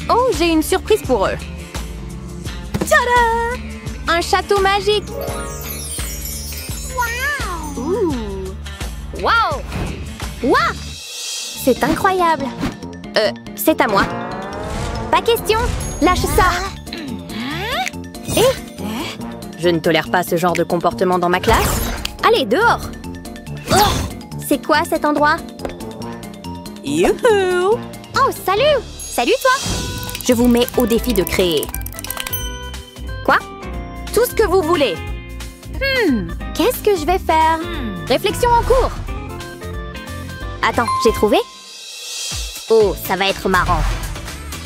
Oh, j'ai une surprise pour eux. Tada! Un château magique. Wow! Wow! C'est incroyable. C'est à moi. Pas question. Lâche ça. Je ne tolère pas ce genre de comportement dans ma classe. Allez, dehors. C'est quoi cet endroit? Youhou! Oh, salut! Salut, toi! Je vous mets au défi de créer. Quoi? Tout ce que vous voulez. Qu'est-ce que je vais faire? Réflexion en cours. Attends, j'ai trouvé? Oh, ça va être marrant.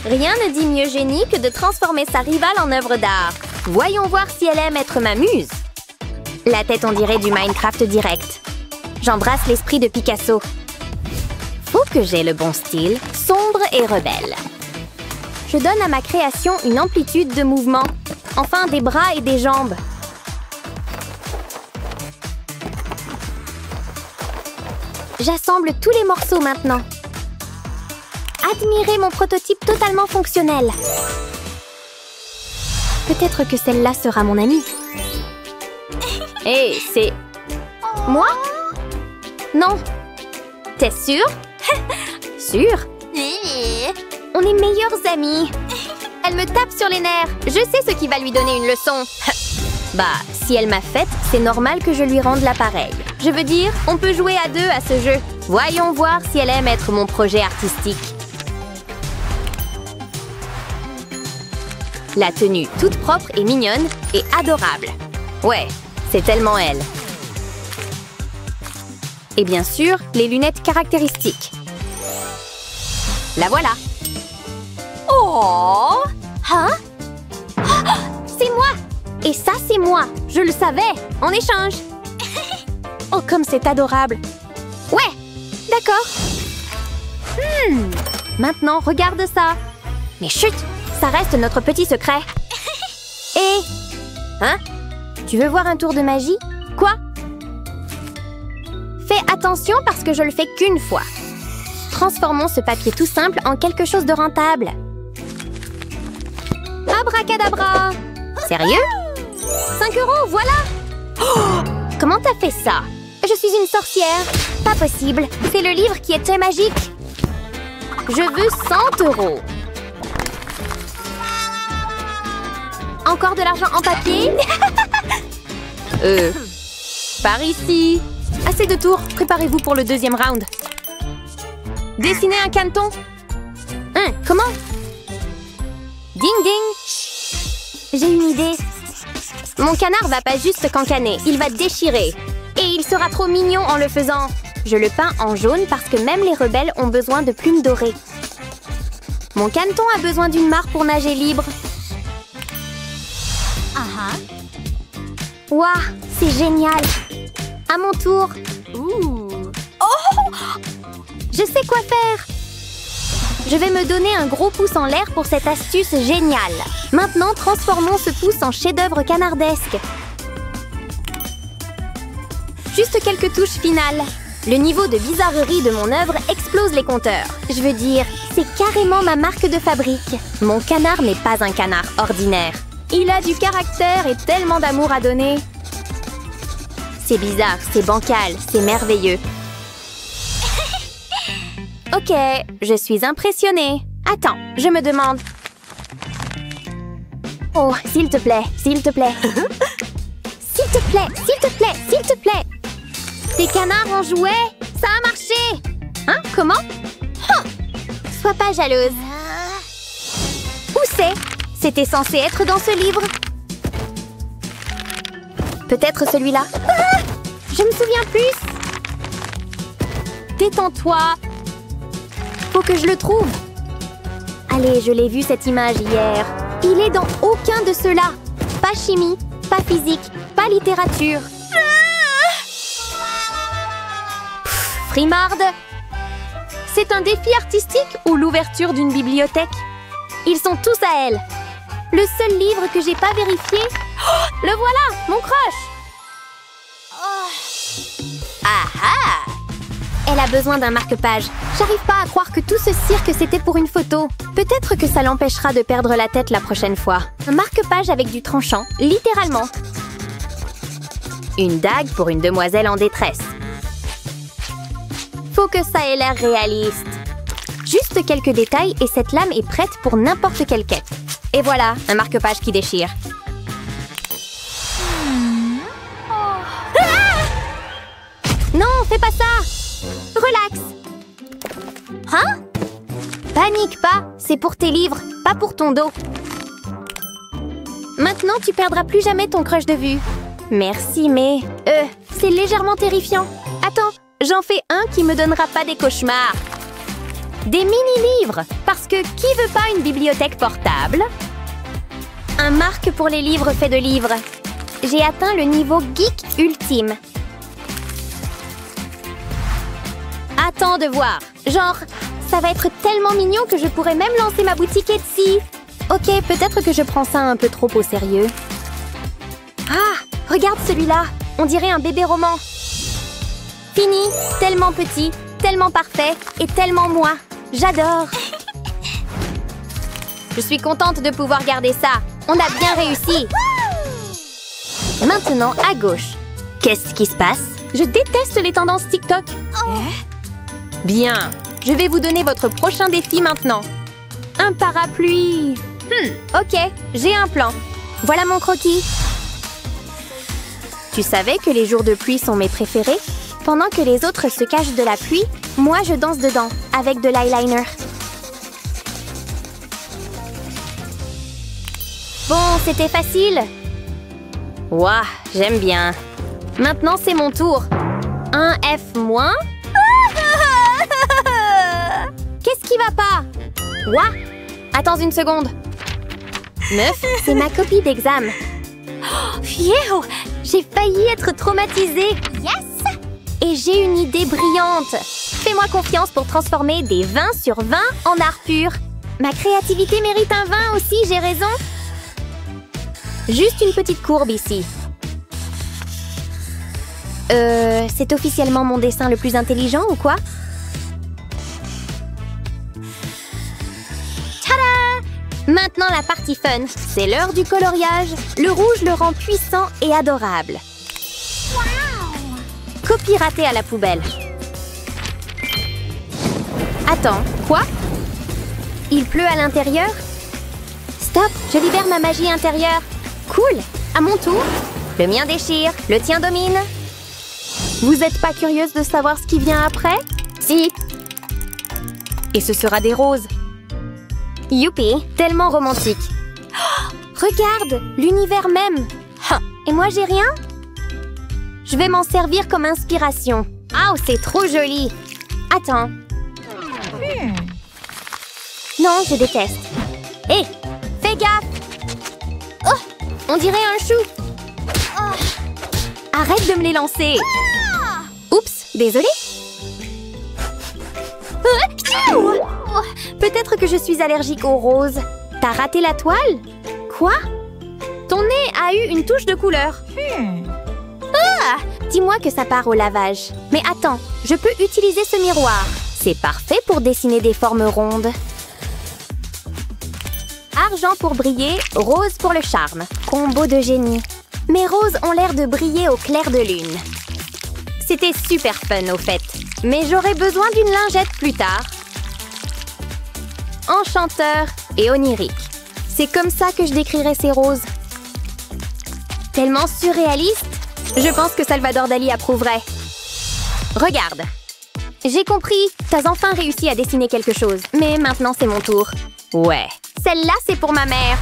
Rien ne dit mieux génie que de transformer sa rivale en œuvre d'art. Voyons voir si elle aime être ma muse. La tête, on dirait du Minecraft direct. J'embrasse l'esprit de Picasso. Faut que j'ai le bon style, sombre et rebelle. Je donne à ma création une amplitude de mouvement. Enfin, des bras et des jambes. J'assemble tous les morceaux maintenant. Admirez mon prototype totalement fonctionnel. Peut-être que celle-là sera mon amie. Hé, c'est... moi? Non. T'es sûre? Sûre? On est meilleures amies. Elle me tape sur les nerfs. Je sais ce qui va lui donner une leçon. Bah, si elle m'a faite, c'est normal que je lui rende l'appareil. Je veux dire, on peut jouer à deux à ce jeu. Voyons voir si elle aime être mon projet artistique. La tenue toute propre et mignonne et adorable. Ouais, c'est tellement elle. Et bien sûr, les lunettes caractéristiques. La voilà. Oh! Hein? C'est moi! Et ça, c'est moi! Je le savais! En échange! Oh, comme c'est adorable! Ouais! D'accord! Maintenant, regarde ça! Mais chut! Ça reste notre petit secret! Et... hein? Tu veux voir un tour de magie? Quoi? Fais attention parce que je le fais qu'une fois. Transformons ce papier tout simple en quelque chose de rentable. Abracadabra! Sérieux? 5 €, voilà! Oh! Comment t'as fait ça? Je suis une sorcière. Pas possible. C'est le livre qui était magique. Je veux 100 €. Encore de l'argent en papier? Par ici. Assez de tours. Préparez-vous pour le deuxième round. Dessinez un caneton. Comment? Ding ding. J'ai une idée. Mon canard va pas juste cancaner, il va déchirer. Et il sera trop mignon en le faisant. Je le peins en jaune parce que même les rebelles ont besoin de plumes dorées. Mon caneton a besoin d'une mare pour nager libre. Waouh, c'est génial. À mon tour. Oh! Je sais quoi faire. Je vais me donner un gros pouce en l'air pour cette astuce géniale. Maintenant, transformons ce pouce en chef-d'œuvre canardesque. Juste quelques touches finales. Le niveau de bizarrerie de mon œuvre explose les compteurs. Je veux dire, c'est carrément ma marque de fabrique. Mon canard n'est pas un canard ordinaire. Il a du caractère et tellement d'amour à donner. C'est bizarre, c'est bancal, c'est merveilleux. Ok, je suis impressionnée. Attends, je me demande... Oh, s'il te plaît, s'il te plaît. S'il te plaît, s'il te plaît, s'il te plaît. Tes canards en jouet, ça a marché. Hein, comment? Sois pas jalouse. Où c'est? C'était censé être dans ce livre. Peut-être celui-là. Ah! Je me souviens plus. Détends-toi. Faut que je le trouve. Allez, je l'ai vu cette image hier. Il est dans aucun de ceux-là. Pas chimie, pas physique, pas littérature. Frimarde. C'est un défi artistique ou l'ouverture d'une bibliothèque? Ils sont tous à elle. Le seul livre que j'ai pas vérifié... Oh, le voilà, mon crush. Ah ah! Elle a besoin d'un marque-page. J'arrive pas à croire que tout ce cirque c'était pour une photo. Peut-être que ça l'empêchera de perdre la tête la prochaine fois. Un marque-page avec du tranchant, littéralement. Une dague pour une demoiselle en détresse. Faut que ça ait l'air réaliste. Juste quelques détails et cette lame est prête pour n'importe quelle quête. Et voilà, un marque-page qui déchire. Non, fais pas ça! Relax! Hein? Panique pas, c'est pour tes livres, pas pour ton dos. Maintenant, tu perdras plus jamais ton crush de vue. Merci, mais... c'est légèrement terrifiant. Attends, j'en fais un qui me donnera pas des cauchemars. Des mini-livres, parce que qui veut pas une bibliothèque portable? Un marque pour les livres fait de livres. J'ai atteint le niveau geek ultime. Attends de voir. Genre, ça va être tellement mignon que je pourrais même lancer ma boutique Etsy. Ok, peut-être que je prends ça un peu trop au sérieux. Ah, regarde celui-là. On dirait un bébé roman. Fini, tellement petit, tellement parfait et tellement moi. J'adore. Je suis contente de pouvoir garder ça. On a bien réussi. Maintenant, à gauche. Qu'est-ce qui se passe? Je déteste les tendances TikTok. Bien, je vais vous donner votre prochain défi maintenant. Un parapluie. Ok, j'ai un plan. Voilà mon croquis. Tu savais que les jours de pluie sont mes préférés? Pendant que les autres se cachent de la pluie, moi je danse dedans, avec de l'eyeliner. Bon, c'était facile. Ouah, j'aime bien. Maintenant, c'est mon tour. Un F-. Qu'est-ce qui va pas? Ouah! Attends une seconde. Meuf, c'est ma copie d'examen. Oh, phew! J'ai failli être traumatisée. Yes! Et j'ai une idée brillante. Fais-moi confiance pour transformer des 20 sur 20 en art pur. Ma créativité mérite un 20 aussi, j'ai raison. Juste une petite courbe ici. C'est officiellement mon dessin le plus intelligent ou quoi? Tada! Maintenant la partie fun. C'est l'heure du coloriage. Le rouge le rend puissant et adorable. Wow! Copie ratée à la poubelle. Attends, quoi? Il pleut à l'intérieur? Stop, je libère ma magie intérieure. Cool! À mon tour. Le mien déchire, le tien domine. Vous êtes pas curieuse de savoir ce qui vient après? Si. Et ce sera des roses. Youpi, tellement romantique. Oh, regarde, l'univers même. Et moi, j'ai rien? Je vais m'en servir comme inspiration. Ah, c'est trop joli. Attends. Non, je déteste. Hé, fais gaffe. Oh, on dirait un chou. Oh. Arrête de me les lancer. Oups, désolée. Peut-être que je suis allergique aux roses. T'as raté la toile? Quoi? Ton nez a eu une touche de couleur. Ah! Dis-moi que ça part au lavage. Mais attends, je peux utiliser ce miroir. C'est parfait pour dessiner des formes rondes. Argent pour briller, rose pour le charme. Combo de génie. Mes roses ont l'air de briller au clair de lune. C'était super fun au fait. Mais j'aurais besoin d'une lingette plus tard. Enchanteur et onirique. C'est comme ça que je décrirais ces roses. Tellement surréaliste. Je pense que Salvador Dali approuverait. Regarde. J'ai compris. T'as enfin réussi à dessiner quelque chose. Mais maintenant, c'est mon tour. Ouais. Celle-là, c'est pour ma mère.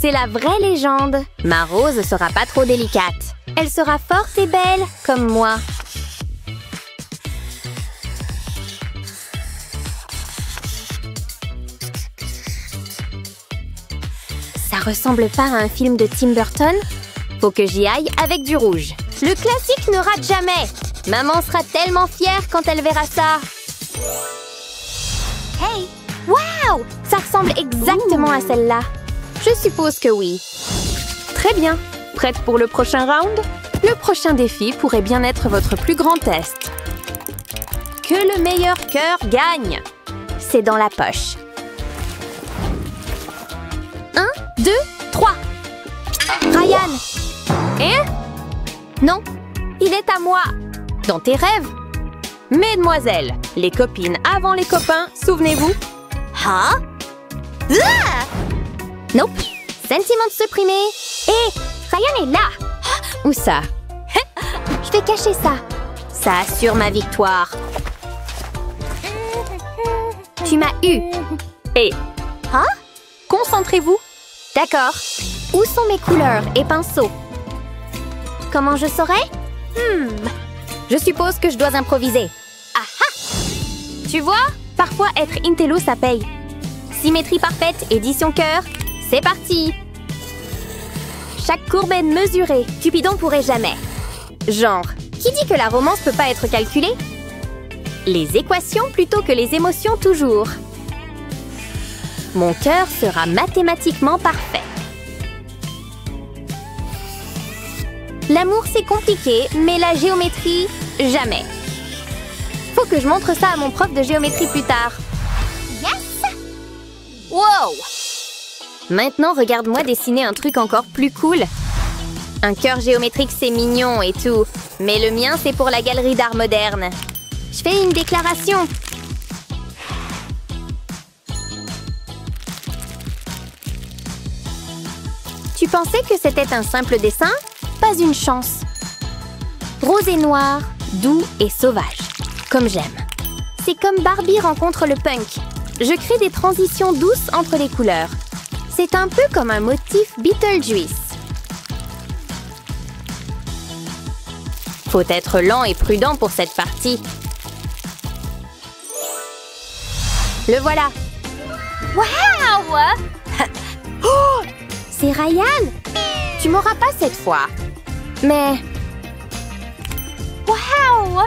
C'est la vraie légende. Ma rose sera pas trop délicate. Elle sera forte et belle, comme moi. Ça ressemble pas à un film de Tim Burton? Faut que j'y aille avec du rouge. Le classique ne rate jamais. Maman sera tellement fière quand elle verra ça. Hey! Wow! Ça ressemble exactement à celle-là. Je suppose que oui. Très bien. Prête pour le prochain round? Le prochain défi pourrait bien être votre plus grand test. Que le meilleur cœur gagne. C'est dans la poche. 1, 2, 3. Ryan. Hein? Non, il est à moi. Dans tes rêves. Mesdemoiselles, les copines avant les copains, souvenez-vous? Ah? Nope. Sentiment supprimé. Hé, Ryan est là. Où ça? Je vais cacher ça. Ça assure ma victoire. Tu m'as eu. Et... Hein? Concentrez-vous. D'accord. Où sont mes couleurs et pinceaux? Comment je saurais? Je suppose que je dois improviser. Ah ah! Tu vois? Parfois, être intello, ça paye. Symétrie parfaite, édition cœur. C'est parti! Chaque courbe est mesurée. Cupidon pourrait jamais. Genre, qui dit que la romance peut pas être calculée? Les équations plutôt que les émotions toujours. Mon cœur sera mathématiquement parfait. L'amour, c'est compliqué, mais la géométrie, jamais. Faut que je montre ça à mon prof de géométrie plus tard. Yes! Wow! Maintenant, regarde-moi dessiner un truc encore plus cool. Un cœur géométrique, c'est mignon et tout. Mais le mien, c'est pour la galerie d'art moderne. Je fais une déclaration. Tu pensais que c'était un simple dessin? Pas une chance. Rose et noir, doux et sauvage. Comme j'aime. C'est comme Barbie rencontre le punk. Je crée des transitions douces entre les couleurs. C'est un peu comme un motif Beetlejuice. Faut être lent et prudent pour cette partie. Le voilà. Waouh! Oh! C'est Ryan! Tu m'auras pas cette fois. Mais... Waouh!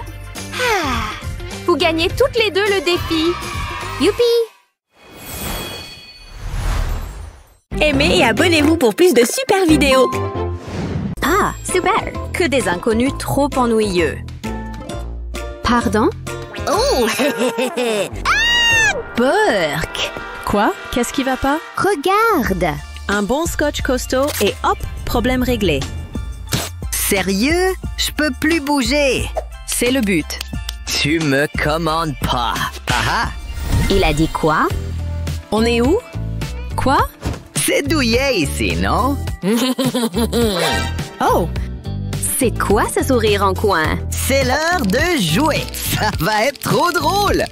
Ah! Vous gagnez toutes les deux le défi. Youpi! Aimez et abonnez-vous pour plus de super vidéos. Ah, super! Que des inconnus trop ennuyeux. Pardon? Oh! Burk! Quoi? Qu'est-ce qui va pas? Regarde! Un bon scotch costaud et hop, problème réglé. Sérieux? Je peux plus bouger. C'est le but. Tu me commandes pas. Ah ah! Il a dit quoi? On est où? Quoi? C'est douillet ici, non? Oh! C'est quoi ce sourire en coin? C'est l'heure de jouer. Ça va être trop drôle.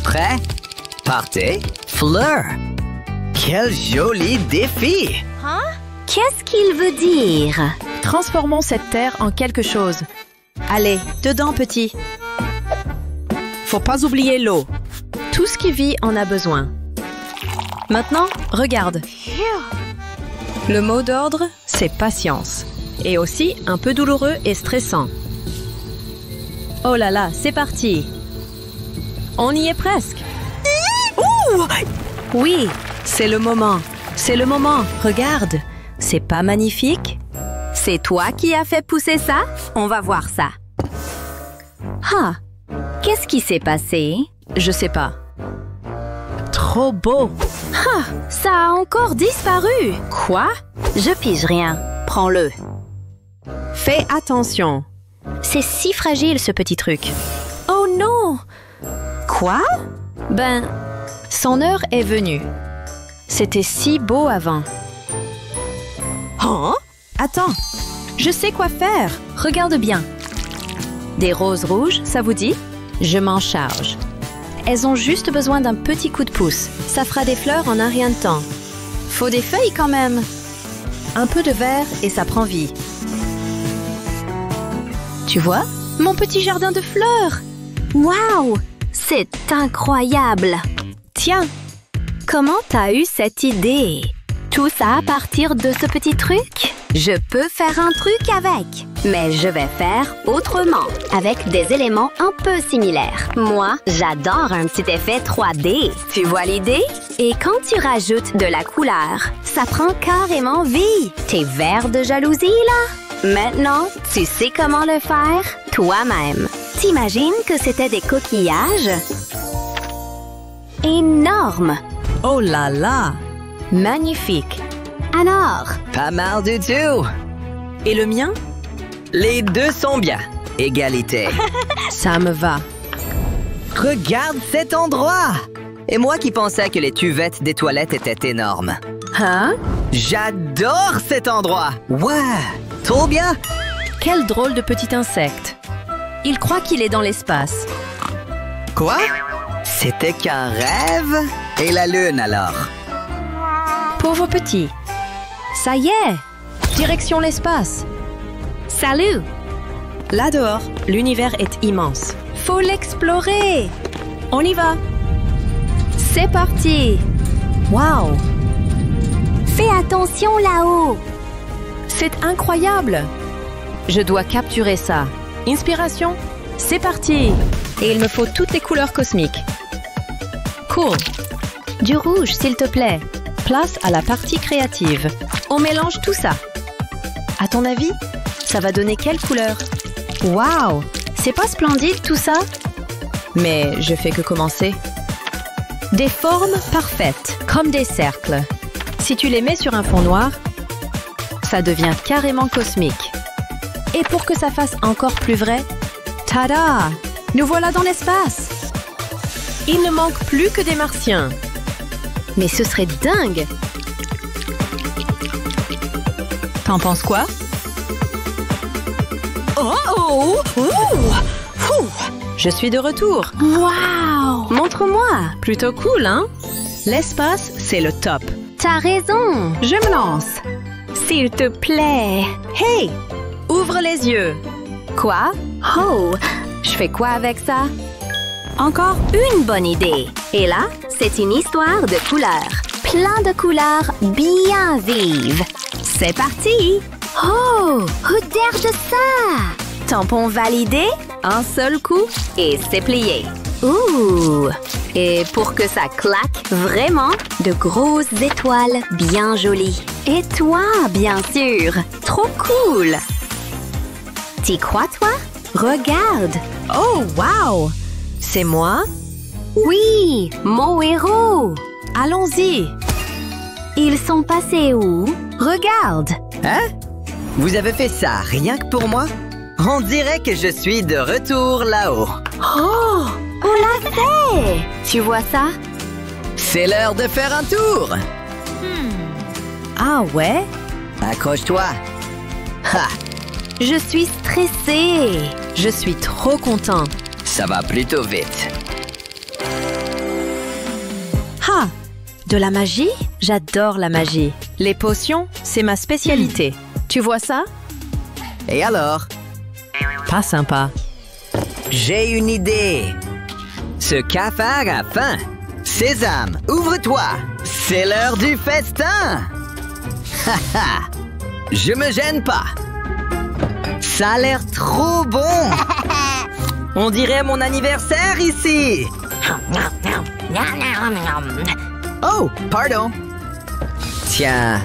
Prêt? Partez. Fleur. Quel joli défi! Qu'est-ce qu'il veut dire? Transformons cette terre en quelque chose. Allez, dedans, petit. Faut pas oublier l'eau. Tout ce qui vit en a besoin. Maintenant, regarde. Le mot d'ordre, c'est patience. Et aussi un peu douloureux et stressant. Oh là là, c'est parti. On y est presque. Ouh! Oui, c'est le moment. C'est le moment. Regarde. C'est pas magnifique? C'est toi qui as fait pousser ça? On va voir ça. Ah! Qu'est-ce qui s'est passé? Je sais pas. Trop beau. Ah! Ça a encore disparu! Quoi? Je pige rien. Prends-le. Fais attention. C'est si fragile, ce petit truc. Oh non! Quoi? Ben, son heure est venue. C'était si beau avant. Hein? Attends, je sais quoi faire. Regarde bien. Des roses rouges, ça vous dit? Je m'en charge. Elles ont juste besoin d'un petit coup de pouce. Ça fera des fleurs en un rien de temps. Faut des feuilles quand même. Un peu de vert et ça prend vie. Tu vois? Mon petit jardin de fleurs. Waouh! C'est incroyable! Tiens, Comment t'as eu cette idée? Tout ça à partir de ce petit truc? Je peux faire un truc avec, mais je vais faire autrement, avec des éléments un peu similaires. Moi, j'adore un petit effet 3D. Tu vois l'idée? Et quand tu rajoutes de la couleur, ça prend carrément vie. T'es vert de jalousie, là? Maintenant, tu sais comment le faire toi-même. T'imagines que c'était des coquillages? Énorme! Oh là là! Magnifique! Alors, Pas mal du tout. Et le mien? Les deux sont bien. Égalité. Ça me va. Regarde cet endroit. Et moi qui pensais que les cuvettes des toilettes étaient énormes. Hein? J'adore cet endroit. Ouais, trop bien. Quel drôle de petit insecte. Il croit qu'il est dans l'espace. Quoi? C'était qu'un rêve? Et la lune alors? Pauvre petit. Ça y est! Direction l'espace. salut! Là dehors, l'univers est immense. Faut l'explorer! On y va! C'est parti! Waouh! Fais attention là-haut! C'est incroyable! Je dois capturer ça. Inspiration, c'est parti! Et il me faut toutes les couleurs cosmiques. Cool! Du rouge, s'il te plaît. Place à la partie créative. On mélange tout ça. À ton avis, ça va donner quelle couleur? Waouh! C'est pas splendide tout ça? Mais je fais que commencer. Des formes parfaites, comme des cercles. Si tu les mets sur un fond noir, ça devient carrément cosmique. Et pour que ça fasse encore plus vrai, tada! Nous voilà dans l'espace! Il ne manque plus que des martiens. Mais ce serait dingue! T'en penses quoi? Oh! Je suis de retour. Wow! Montre-moi! Plutôt cool, hein? L'espace, c'est le top. T'as raison! Je me lance. S'il te plaît! Hey! Ouvre les yeux. Quoi? Oh! Je fais quoi avec ça? Encore une bonne idée! Et là, c'est une histoire de couleurs. Plein de couleurs bien vives. C'est parti! Oh! Regarde ça! Tampon validé, un seul coup, et c'est plié. Ouh! Et pour que ça claque vraiment, de grosses étoiles bien jolies. Et toi, bien sûr! Trop cool! T'y crois, toi? Regarde! Oh, wow! C'est moi? Oui! Mon héros! Allons-y! Ils sont passés où? Regarde! Hein? Vous avez fait ça rien que pour moi? On dirait que je suis de retour là-haut. Oh! On l'a fait! Tu vois ça? C'est l'heure de faire un tour. Ah ouais? Accroche-toi. Ha! Je suis stressée! Je suis trop content. Ça va plutôt vite. Ah! De la magie? J'adore la magie. Les potions, c'est ma spécialité. Tu vois ça? Et alors? Pas sympa. J'ai une idée. Ce cafard a faim. Sésame, ouvre-toi. C'est l'heure du festin. Ha ha! Je me gêne pas. Ça a l'air trop bon. On dirait mon anniversaire ici. Oh, pardon. Tiens.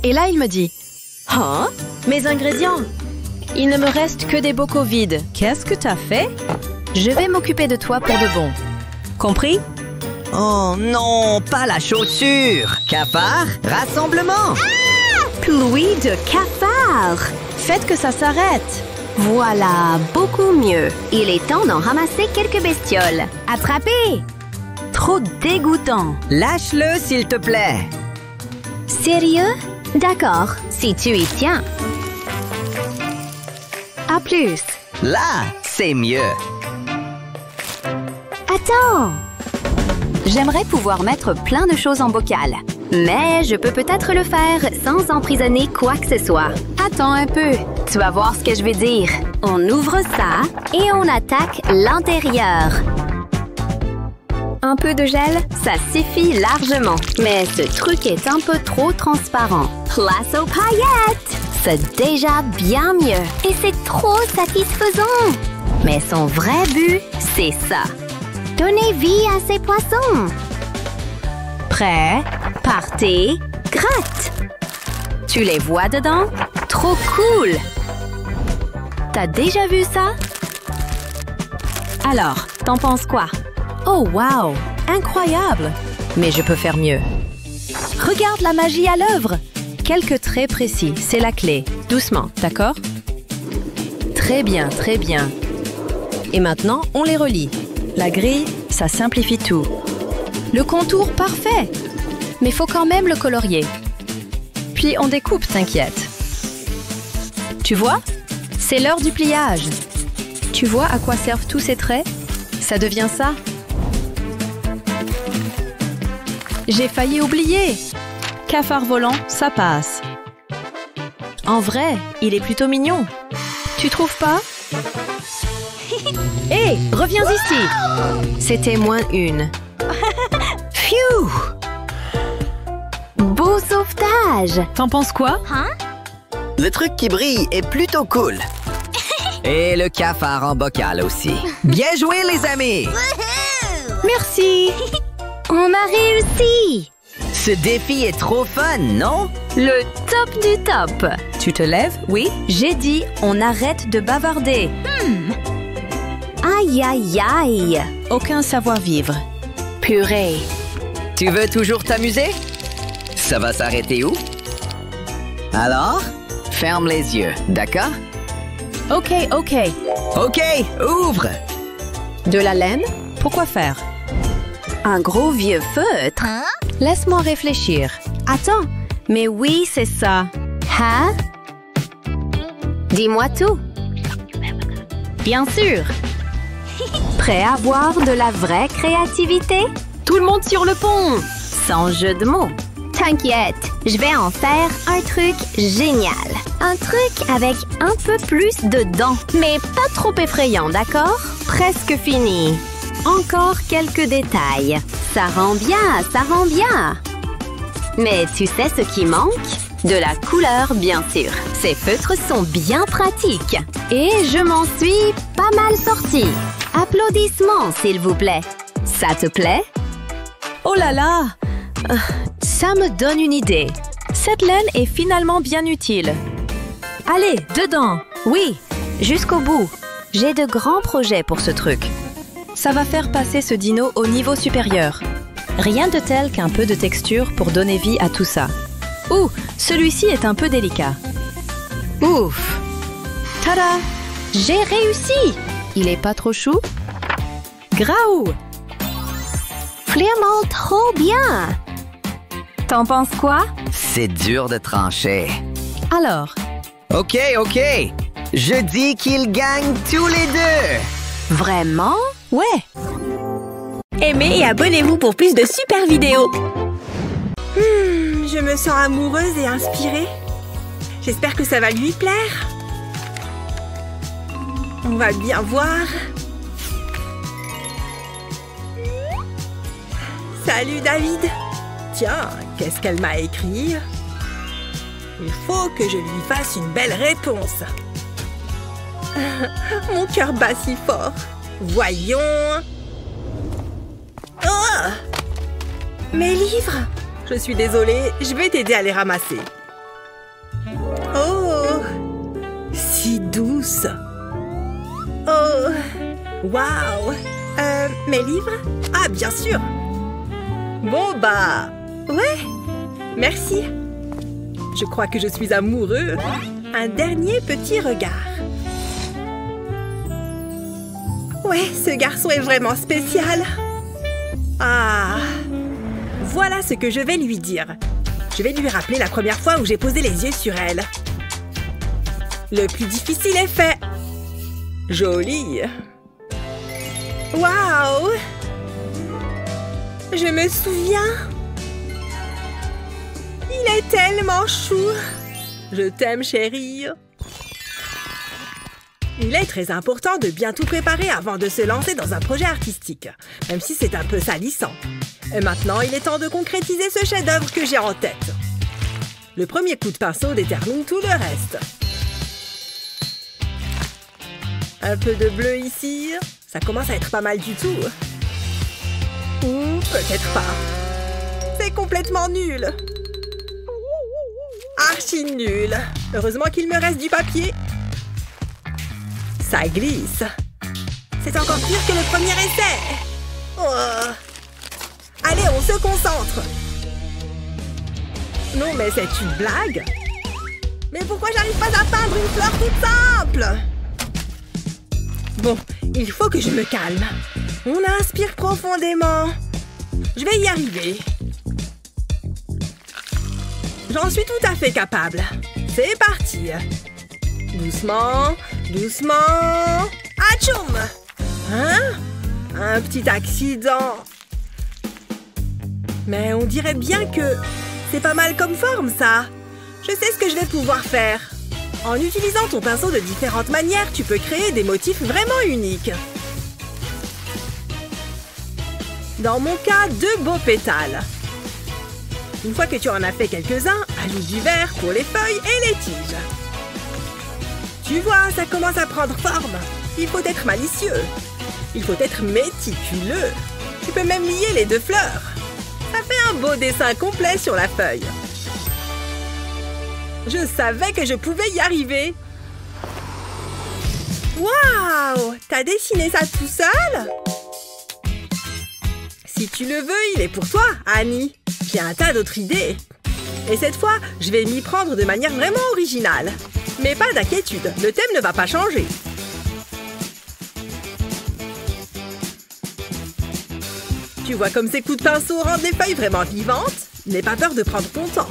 Et là, il me dit, « Hein? Mes ingrédients? Il ne me reste que des bocaux vides. Qu'est-ce que t'as fait? Je vais m'occuper de toi pour de bon. Compris? Oh non, pas la chaussure. Cafard, rassemblement. Pluie de cafards! Faites que ça s'arrête. Voilà, beaucoup mieux. Il est temps d'en ramasser quelques bestioles. Attrapez! Trop dégoûtant. Lâche-le, s'il te plaît. Sérieux? D'accord, si tu y tiens. À plus. Là, c'est mieux. Attends! J'aimerais pouvoir mettre plein de choses en bocal. Mais je peux peut-être le faire sans emprisonner quoi que ce soit. Attends un peu. Tu vas voir ce que je vais dire. On ouvre ça et on attaque l'intérieur. Un peu de gel, ça suffit largement. Mais ce truc est un peu trop transparent. Place aux paillettes! C'est déjà bien mieux. Et c'est trop satisfaisant. Mais son vrai but, c'est ça. Donner vie à ces poissons. Prêt? Partez, gratte! Tu les vois dedans? Trop cool! T'as déjà vu ça? Alors, t'en penses quoi? Oh, wow! Incroyable! Mais je peux faire mieux. Regarde la magie à l'œuvre! Quelques traits précis, c'est la clé. Doucement, d'accord? Très bien, très bien. Et maintenant, on les relie. La grille, ça simplifie tout. Le contour parfait! Mais faut quand même le colorier. Puis on découpe, t'inquiète. Tu vois? C'est l'heure du pliage. Tu vois à quoi servent tous ces traits? Ça devient ça. J'ai failli oublier. Cafard volant, ça passe. En vrai, il est plutôt mignon. Tu trouves pas? Hé, reviens ici. C'était -1. Phew! Beau sauvetage! T'en penses quoi? Le truc qui brille est plutôt cool. Et le cafard en bocal aussi. Bien joué, les amis! Merci! On a réussi! Ce défi est trop fun, non? Le top du top! Tu te lèves? Oui? J'ai dit, on arrête de bavarder. Aïe, aïe, aïe! Aucun savoir-vivre. Purée! Tu veux toujours t'amuser? Ça va s'arrêter où? Alors, ferme les yeux, d'accord? Ok, ok. OK, ouvre! De la laine? Pourquoi faire? Un gros vieux feutre! Laisse-moi réfléchir. Attends, Mais oui, c'est ça. hein? Dis-moi tout! Bien sûr. Prêt à voir de la vraie créativité? Tout le monde sur le pont. Sans jeu de mots. T'inquiète, je vais en faire un truc génial. Un truc avec un peu plus de dents. Mais pas trop effrayant, d'accord? Presque fini. Encore quelques détails. Ça rend bien, ça rend bien. Mais tu sais ce qui manque? De la couleur, bien sûr. Ces feutres sont bien pratiques. Et je m'en suis pas mal sortie. Applaudissements, s'il vous plaît. Ça te plaît? Oh là là! Ça me donne une idée. Cette laine est finalement bien utile. Allez, dedans! Oui, jusqu'au bout. J'ai de grands projets pour ce truc. Ça va faire passer ce dino au niveau supérieur. Rien de tel qu'un peu de texture pour donner vie à tout ça. Ouh, celui-ci est un peu délicat. Ouf! Tada! J'ai réussi! Il est pas trop chou? Graou! Vraiment trop bien! T'en penses quoi? C'est dur de trancher. Alors, OK, OK. Je dis qu'ils gagnent tous les deux. Vraiment? ouais! Aimez et abonnez-vous pour plus de super vidéos. Je me sens amoureuse et inspirée. J'espère que ça va lui plaire. On va bien voir. Salut David. Tiens, qu'est-ce qu'elle m'a écrit? Il faut que je lui fasse une belle réponse. Mon cœur bat si fort. Voyons. Oh! Mes livres! Je suis désolée, je vais t'aider à les ramasser. Oh! Si douce! Oh! Waouh! Mes livres? Ah, bien sûr! Bon, bah... Ouais! Merci! Je crois que je suis amoureux. Un dernier petit regard. Ouais, ce garçon est vraiment spécial. Ah! Voilà ce que je vais lui dire. Je vais lui rappeler la première fois où j'ai posé les yeux sur elle. Le plus difficile est fait. Joli. Waouh! Je me souviens. Il est tellement chou. Je t'aime, chérie. Il est très important de bien tout préparer avant de se lancer dans un projet artistique, même si c'est un peu salissant. Et maintenant, il est temps de concrétiser ce chef-d'œuvre que j'ai en tête. Le premier coup de pinceau détermine tout le reste. Un peu de bleu ici. Ça commence à être pas mal du tout. Ou peut-être pas. C'est complètement nul. Archi nul. Heureusement qu'il me reste du papier. Ça glisse. C'est encore pire que le premier essai. Oh. Allez, on se concentre. Non, mais c'est une blague. Mais pourquoi j'arrive pas à peindre une fleur toute simple? Bon, il faut que je me calme. On inspire profondément. Je vais y arriver. J'en suis tout à fait capable. C'est parti. Doucement, doucement. Atchoum! Hein? Un petit accident. Mais on dirait bien que c'est pas mal comme forme, ça. Je sais ce que je vais pouvoir faire. En utilisant ton pinceau de différentes manières, tu peux créer des motifs vraiment uniques. Dans mon cas, 2 beaux pétales. Une fois que tu en as fait quelques-uns, ajoute du vert pour les feuilles et les tiges. Tu vois, ça commence à prendre forme. Il faut être malicieux. Il faut être méticuleux. Tu peux même lier les 2 fleurs. Ça fait un beau dessin complet sur la feuille. Je savais que je pouvais y arriver. Waouh! T'as dessiné ça tout seul? Si tu le veux, il est pour toi, Annie. J'ai un tas d'autres idées. Et cette fois, je vais m'y prendre de manière vraiment originale. Mais pas d'inquiétude, le thème ne va pas changer. Tu vois comme ces coups de pinceau rendent les feuilles vraiment vivantes? N'aie pas peur de prendre ton temps.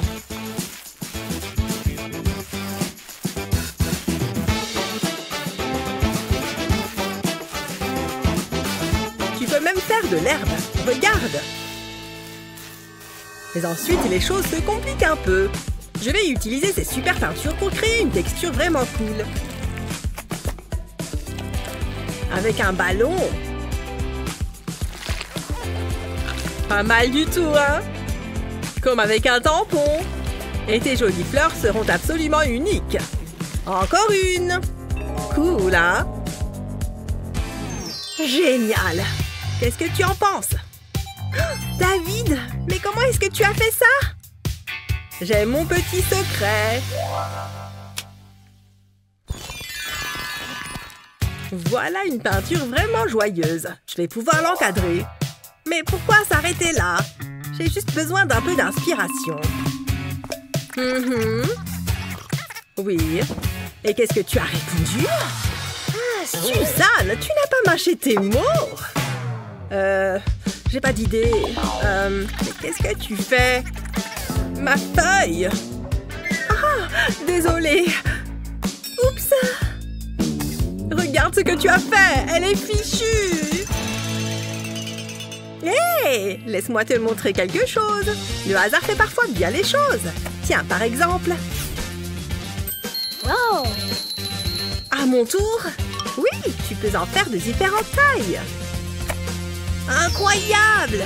Tu peux même faire de l'herbe. Regarde! Mais ensuite, les choses se compliquent un peu. Je vais utiliser ces super peintures pour créer une texture vraiment cool. Avec un ballon. Pas mal du tout, hein? Comme avec un tampon. Et tes jolies fleurs seront absolument uniques. Encore une. Cool, hein? Génial! Qu'est-ce que tu en penses? David, mais comment est-ce que tu as fait ça? J'ai mon petit secret. Voilà une peinture vraiment joyeuse. Je vais pouvoir l'encadrer. Mais pourquoi s'arrêter là? J'ai juste besoin d'un peu d'inspiration. Oui. Et qu'est-ce que tu as répondu? Ah, Suzanne, tu n'as pas mâché tes mots? J'ai pas d'idée. Mais qu'est-ce que tu fais? Ma feuille! Ah, désolée. Oups! Regarde ce que tu as fait! Elle est fichue! Hé! Laisse-moi te montrer quelque chose. Le hasard fait parfois bien les choses. Tiens, par exemple. Wow! À mon tour? Oui, tu peux en faire de différentes tailles. Incroyable!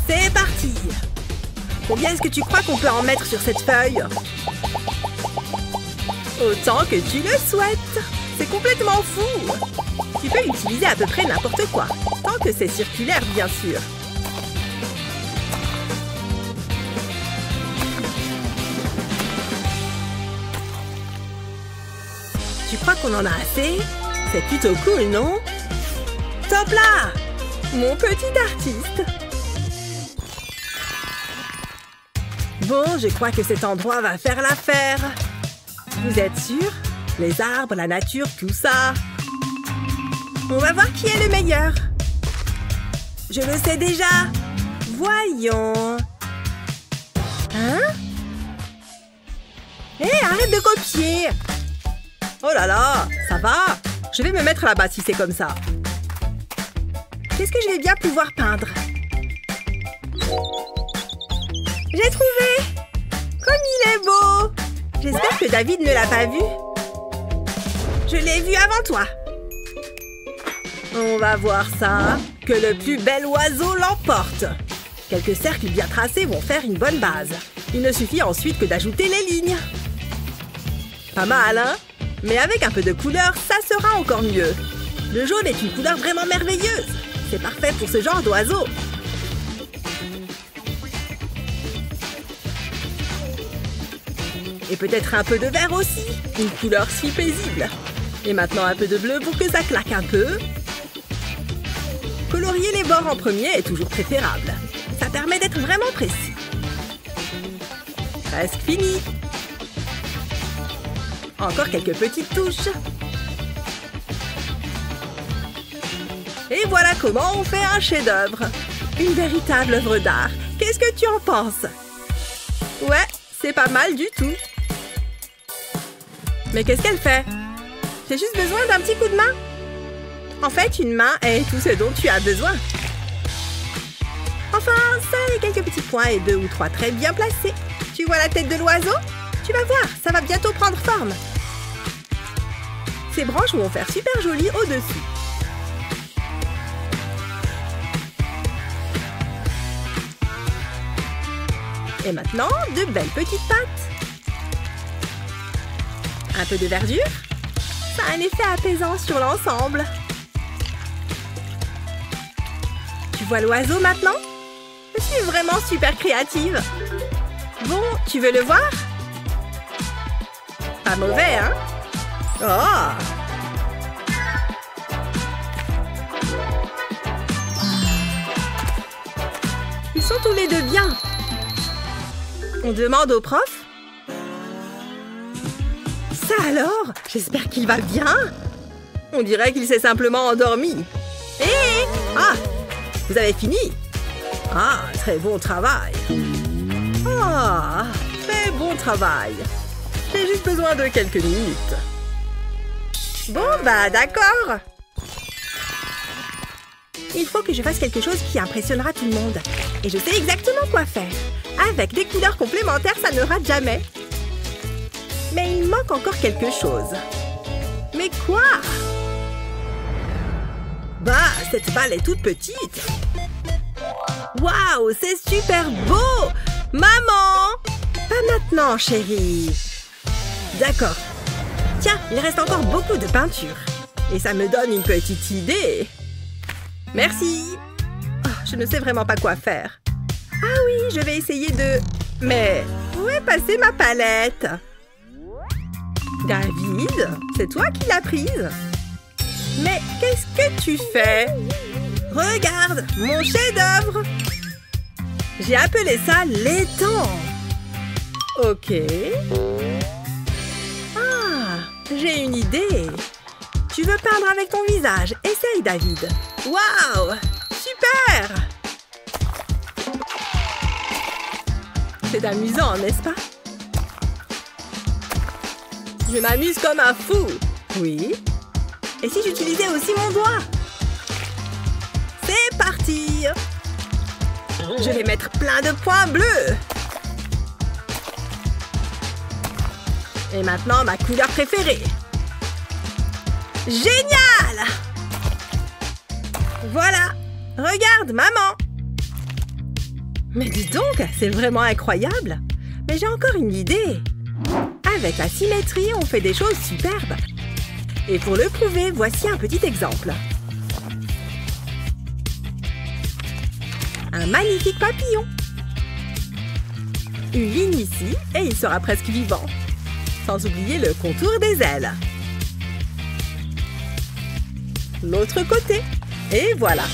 C'est parti! Combien est-ce que tu crois qu'on peut en mettre sur cette feuille? Autant que tu le souhaites! C'est complètement fou! Tu peux utiliser à peu près n'importe quoi, tant que c'est circulaire, bien sûr. Tu crois qu'on en a assez? C'est plutôt cool, non? Top là! Mon petit artiste! Bon, je crois que cet endroit va faire l'affaire. Vous êtes sûr? Les arbres, la nature, tout ça. On va voir qui est le meilleur. Je le sais déjà. Voyons. Hein? Hé, arrête de copier! Oh là là, ça va? Je vais me mettre là-bas si c'est comme ça. Qu'est-ce que je vais bien pouvoir peindre? J'ai trouvé! Comme il est beau! J'espère que David ne l'a pas vu. Je l'ai vu avant toi. On va voir ça. Que le plus bel oiseau l'emporte. Quelques cercles bien tracés vont faire une bonne base. Il ne suffit ensuite que d'ajouter les lignes. Pas mal, hein? Mais avec un peu de couleur, ça sera encore mieux. Le jaune est une couleur vraiment merveilleuse. C'est parfait pour ce genre d'oiseau. Et peut-être un peu de vert aussi. Une couleur si paisible. Et maintenant un peu de bleu pour que ça claque un peu. Colorier les bords en premier est toujours préférable. Ça permet d'être vraiment précis. Presque fini. Encore quelques petites touches. Et voilà comment on fait un chef-d'œuvre. Une véritable œuvre d'art. Qu'est-ce que tu en penses? Ouais, c'est pas mal du tout. Mais qu'est-ce qu'elle fait? J'ai juste besoin d'un petit coup de main. En fait, une main est tout ce dont tu as besoin. Enfin, ça et quelques petits points et 2 ou 3 traits bien placés. Tu vois la tête de l'oiseau? Tu vas voir, ça va bientôt prendre forme. Ces branches vont faire super joli au-dessus. Et maintenant, de belles petites pattes. Un peu de verdure. Ça a un effet apaisant sur l'ensemble. Tu vois l'oiseau maintenant? Je suis vraiment super créative. Bon, tu veux le voir? Pas mauvais, hein? Oh! Ils sont tous les deux bien. On demande au prof? Ça alors? J'espère qu'il va bien. On dirait qu'il s'est simplement endormi. Hé! Ah! Vous avez fini? Ah, très bon travail. Ah, très bon travail. J'ai juste besoin de quelques minutes. Bon, bah d'accord. Il faut que je fasse quelque chose qui impressionnera tout le monde. Et je sais exactement quoi faire. Avec des couleurs complémentaires, ça ne rate jamais. Mais il manque encore quelque chose. Mais quoi? Bah, cette balle est toute petite. Waouh, c'est super beau! Maman! Pas maintenant, chérie. D'accord. Tiens, il reste encore beaucoup de peinture. Et ça me donne une petite idée. Merci. Oh, je ne sais vraiment pas quoi faire. Ah oui, je vais essayer de... Mais où est passée ma palette? David, c'est toi qui l'as prise? Mais qu'est-ce que tu fais? Regarde, mon chef-d'œuvre! J'ai appelé ça l'étang. Ok. Ah, j'ai une idée. Tu veux peindre avec ton visage? Essaye, David. Waouh! Super! C'est amusant, n'est-ce pas? Je m'amuse comme un fou. Oui. Et si j'utilisais aussi mon doigt? C'est parti! Je vais mettre plein de points bleus. Et maintenant, ma couleur préférée. Génial! Voilà! Regarde, maman! Mais dis donc, c'est vraiment incroyable! Mais j'ai encore une idée! Avec la symétrie, on fait des choses superbes! Et pour le prouver, voici un petit exemple. Un magnifique papillon! Une ligne ici, et il sera presque vivant. Sans oublier le contour des ailes. L'autre côté. Et voilà.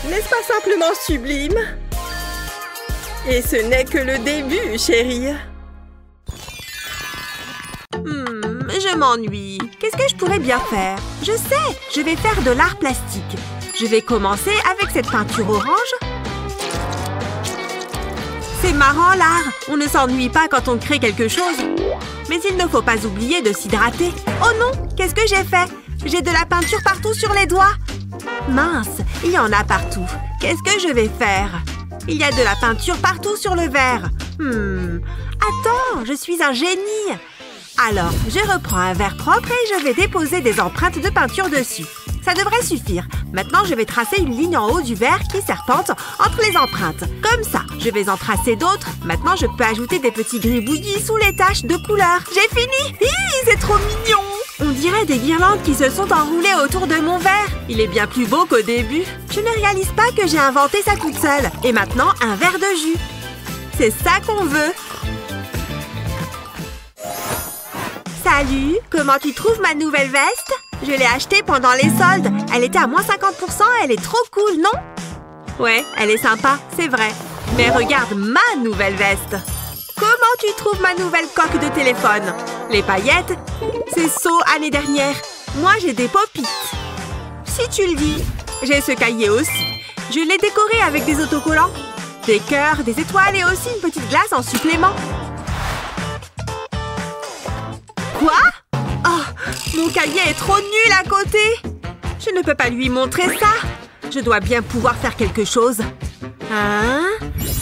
N'est-ce pas simplement sublime? Et ce n'est que le début, chérie. Je m'ennuie. Qu'est-ce que je pourrais bien faire? Je sais, je vais faire de l'art plastique. Je vais commencer avec cette peinture orange. C'est marrant, l'art. On ne s'ennuie pas quand on crée quelque chose. Mais il ne faut pas oublier de s'hydrater. Oh non, qu'est-ce que j'ai fait? J'ai de la peinture partout sur les doigts. Mince, il y en a partout. Qu'est-ce que je vais faire? Il y a de la peinture partout sur le verre. Attends, je suis un génie. Alors, je reprends un verre propre et je vais déposer des empreintes de peinture dessus. Ça devrait suffire. Maintenant, je vais tracer une ligne en haut du verre qui serpente entre les empreintes. Comme ça, je vais en tracer d'autres. Maintenant, je peux ajouter des petits gribouillis sous les taches de couleur. J'ai fini! C'est trop mignon! On dirait des guirlandes qui se sont enroulées autour de mon verre. Il est bien plus beau qu'au début. Je ne réalise pas que j'ai inventé ça toute seule. Et maintenant, un verre de jus. C'est ça qu'on veut. Salut, comment tu trouves ma nouvelle veste? Je l'ai achetée pendant les soldes. Elle était à moins 50%, elle est trop cool, non? Ouais, elle est sympa, c'est vrai. Mais regarde ma nouvelle veste. Comment tu trouves ma nouvelle coque de téléphone? Les paillettes? C'est saut année dernière. Moi, j'ai des pop-it. Si tu le dis. J'ai ce cahier aussi. Je l'ai décoré avec des autocollants, des cœurs, des étoiles et aussi une petite glace en supplément. Quoi? Oh, mon cahier est trop nul à côté. Je ne peux pas lui montrer ça. Je dois bien pouvoir faire quelque chose. Hein?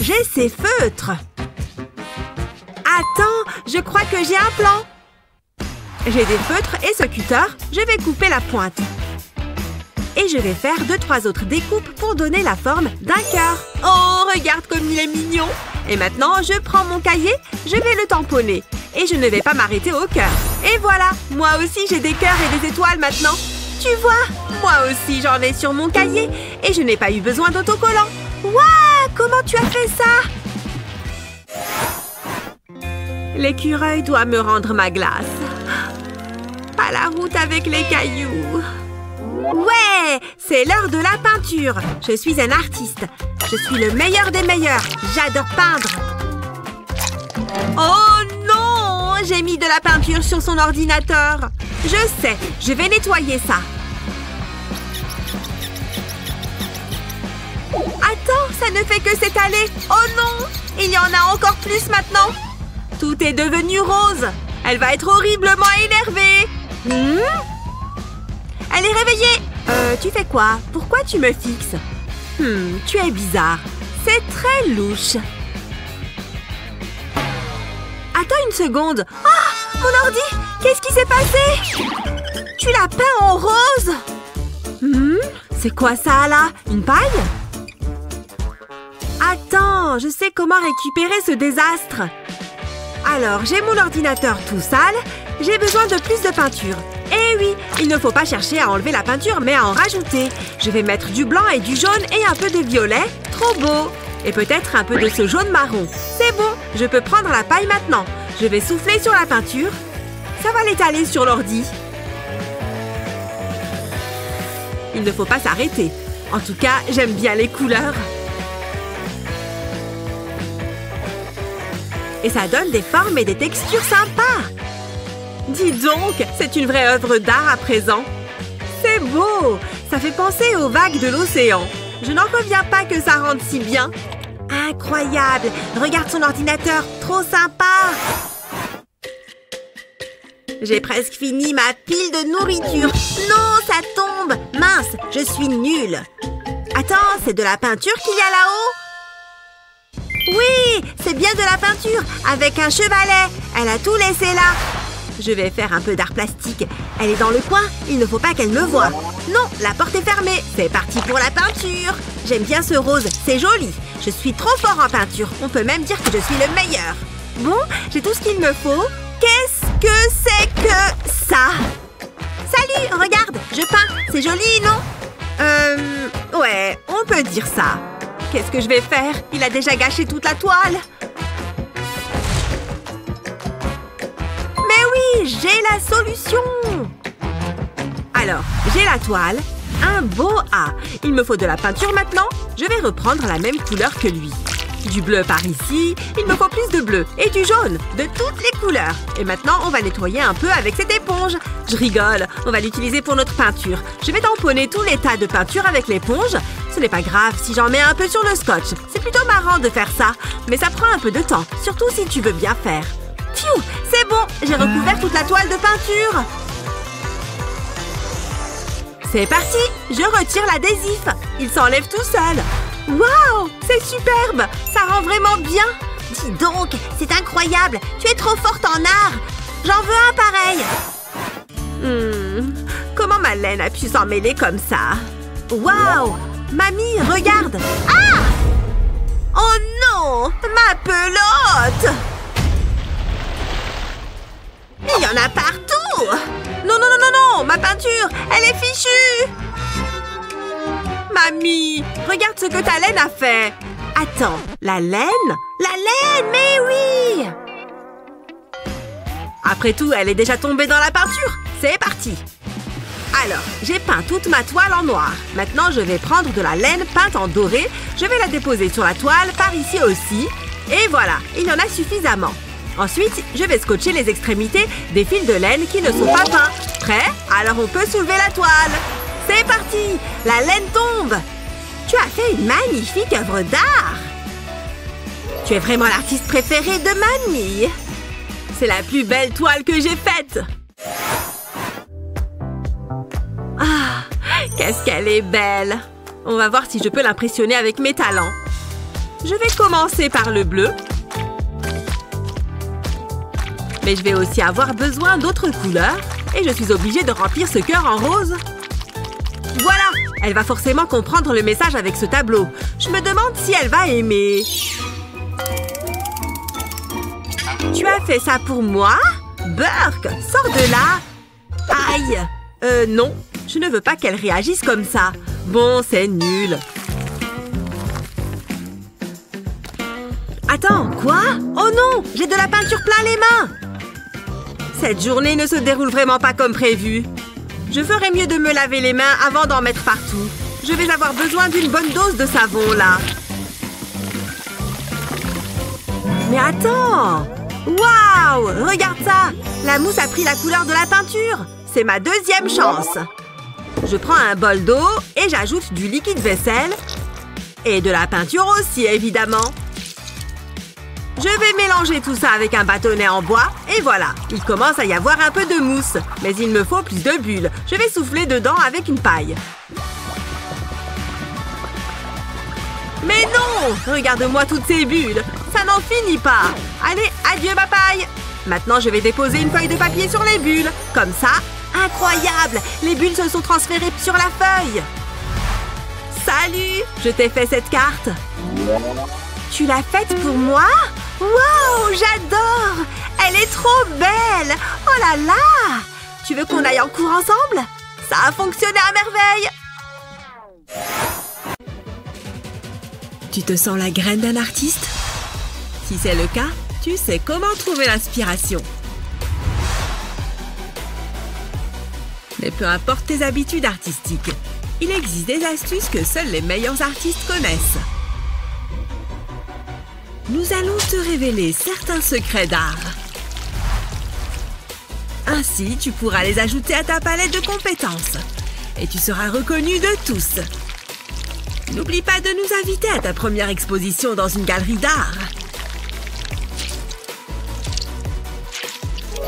J'ai ces feutres. Attends, je crois que j'ai un plan. J'ai des feutres et ce cutter, je vais couper la pointe. Et je vais faire 2-3 autres découpes pour donner la forme d'un cœur. Oh, regarde comme il est mignon! Et maintenant, je prends mon cahier, je vais le tamponner. Et je ne vais pas m'arrêter au cœur. Et voilà, moi aussi j'ai des cœurs et des étoiles maintenant. Tu vois, moi aussi j'en ai sur mon cahier. Et je n'ai pas eu besoin d'autocollant. Waouh, comment tu as fait ça? L'écureuil doit me rendre ma glace. Pas la route avec les cailloux. Ouais, c'est l'heure de la peinture. Je suis un artiste. Je suis le meilleur des meilleurs. J'adore peindre. Oh non, j'ai mis de la peinture sur son ordinateur. Je sais, je vais nettoyer ça. Attends, ça ne fait que s'étaler. Oh non, il y en a encore plus maintenant. Tout est devenu rose. Elle va être horriblement énervée. Elle est réveillée. Tu fais quoi? Pourquoi tu me fixes? Tu es bizarre. C'est très louche. Attends une seconde. Ah, mon ordi! Qu'est-ce qui s'est passé? Tu l'as peint en rose? C'est quoi ça, là? Une paille? Attends, je sais comment récupérer ce désastre. Alors, j'ai mon ordinateur tout sale. J'ai besoin de plus de peinture. Eh oui, il ne faut pas chercher à enlever la peinture, mais à en rajouter. Je vais mettre du blanc et du jaune et un peu de violet. Trop beau! Et peut-être un peu de ce jaune marron. C'est bon, je peux prendre la paille maintenant. Je vais souffler sur la peinture. Ça va l'étaler sur l'ordi. Il ne faut pas s'arrêter. En tout cas, j'aime bien les couleurs. Et ça donne des formes et des textures sympas. Dis donc, c'est une vraie œuvre d'art à présent. C'est beau! Ça fait penser aux vagues de l'océan. Je n'en reviens pas que ça rende si bien. Incroyable! Regarde son ordinateur, trop sympa! J'ai presque fini ma pile de nourriture. Non, ça tombe! Mince, je suis nulle. Attends, c'est de la peinture qu'il y a là-haut? Oui, c'est bien de la peinture, avec un chevalet. Elle a tout laissé là. Je vais faire un peu d'art plastique. Elle est dans le coin, il ne faut pas qu'elle me voie. Non, la porte est fermée. C'est parti pour la peinture. J'aime bien ce rose, c'est joli. Je suis trop fort en peinture. On peut même dire que je suis le meilleur. Bon, j'ai tout ce qu'il me faut. Qu'est-ce que c'est que ça? Salut, regarde, je peins. C'est joli, non? Ouais, on peut dire ça. Qu'est-ce que je vais faire? Il a déjà gâché toute la toile. Mais oui, j'ai la solution. Alors, j'ai la toile, un beau A. Il me faut de la peinture maintenant. Je vais reprendre la même couleur que lui. Du bleu par ici, il me faut plus de bleu. Et du jaune, de toutes les couleurs. Et maintenant, on va nettoyer un peu avec cette éponge. Je rigole, on va l'utiliser pour notre peinture. Je vais tamponner tous les tas de peinture avec l'éponge. Ce n'est pas grave si j'en mets un peu sur le scotch. C'est plutôt marrant de faire ça. Mais ça prend un peu de temps, surtout si tu veux bien faire. Pfiou, c'est bon, j'ai recouvert toute la toile de peinture. C'est parti, je retire l'adhésif. Il s'enlève tout seul. Waouh, c'est superbe. Ça rend vraiment bien. Dis donc, c'est incroyable. Tu es trop forte en art. J'en veux un pareil. Comment ma laine a pu s'en mêler comme ça? Waouh, mamie, regarde. Ah! Oh non, ma pelote. Il y en a partout. Non, non, non, non, non, ma peinture, elle est fichue. Mamie, regarde ce que ta laine a fait. Attends, la laine? La laine, mais oui! Après tout, elle est déjà tombée dans la peinture. C'est parti. Alors, j'ai peint toute ma toile en noir. Maintenant, je vais prendre de la laine peinte en doré. Je vais la déposer sur la toile, par ici aussi. Et voilà, il y en a suffisamment. Ensuite, je vais scotcher les extrémités des fils de laine qui ne sont pas peints. Prêt? Alors on peut soulever la toile. C'est parti! La laine tombe! Tu as fait une magnifique œuvre d'art! Tu es vraiment l'artiste préféré de mamie! C'est la plus belle toile que j'ai faite! Ah! Qu'est-ce qu'elle est belle! On va voir si je peux l'impressionner avec mes talents. Je vais commencer par le bleu. Mais je vais aussi avoir besoin d'autres couleurs. Et je suis obligée de remplir ce cœur en rose. Voilà! Elle va forcément comprendre le message avec ce tableau. Je me demande si elle va aimer. Tu as fait ça pour moi? Burke, sors de là! Aïe! Non. Je ne veux pas qu'elle réagisse comme ça. Bon, c'est nul. Attends, quoi? Oh non! J'ai de la peinture plein les mains! Cette journée ne se déroule vraiment pas comme prévu. Je ferais mieux de me laver les mains avant d'en mettre partout. Je vais avoir besoin d'une bonne dose de savon, là. Mais attends! Waouh! Regarde ça! La mousse a pris la couleur de la peinture. C'est ma deuxième chance. Je prends un bol d'eau et j'ajoute du liquide vaisselle. Et de la peinture aussi, évidemment. Je vais mélanger tout ça avec un bâtonnet en bois. Et voilà, il commence à y avoir un peu de mousse. Mais il me faut plus de bulles. Je vais souffler dedans avec une paille. Mais non! Regarde-moi toutes ces bulles. Ça n'en finit pas. Allez, adieu ma paille. Maintenant, je vais déposer une feuille de papier sur les bulles. Comme ça. Incroyable! Les bulles se sont transférées sur la feuille. Salut! Je t'ai fait cette carte. Tu l'as faite pour moi? Wow! J'adore! Elle est trop belle! Oh là là! Tu veux qu'on aille en cours ensemble? Ça a fonctionné à merveille! Tu te sens la graine d'un artiste? Si c'est le cas, tu sais comment trouver l'inspiration. Mais peu importe tes habitudes artistiques, il existe des astuces que seuls les meilleurs artistes connaissent. Nous allons te révéler certains secrets d'art. Ainsi, tu pourras les ajouter à ta palette de compétences. Et tu seras reconnu de tous. N'oublie pas de nous inviter à ta première exposition dans une galerie d'art.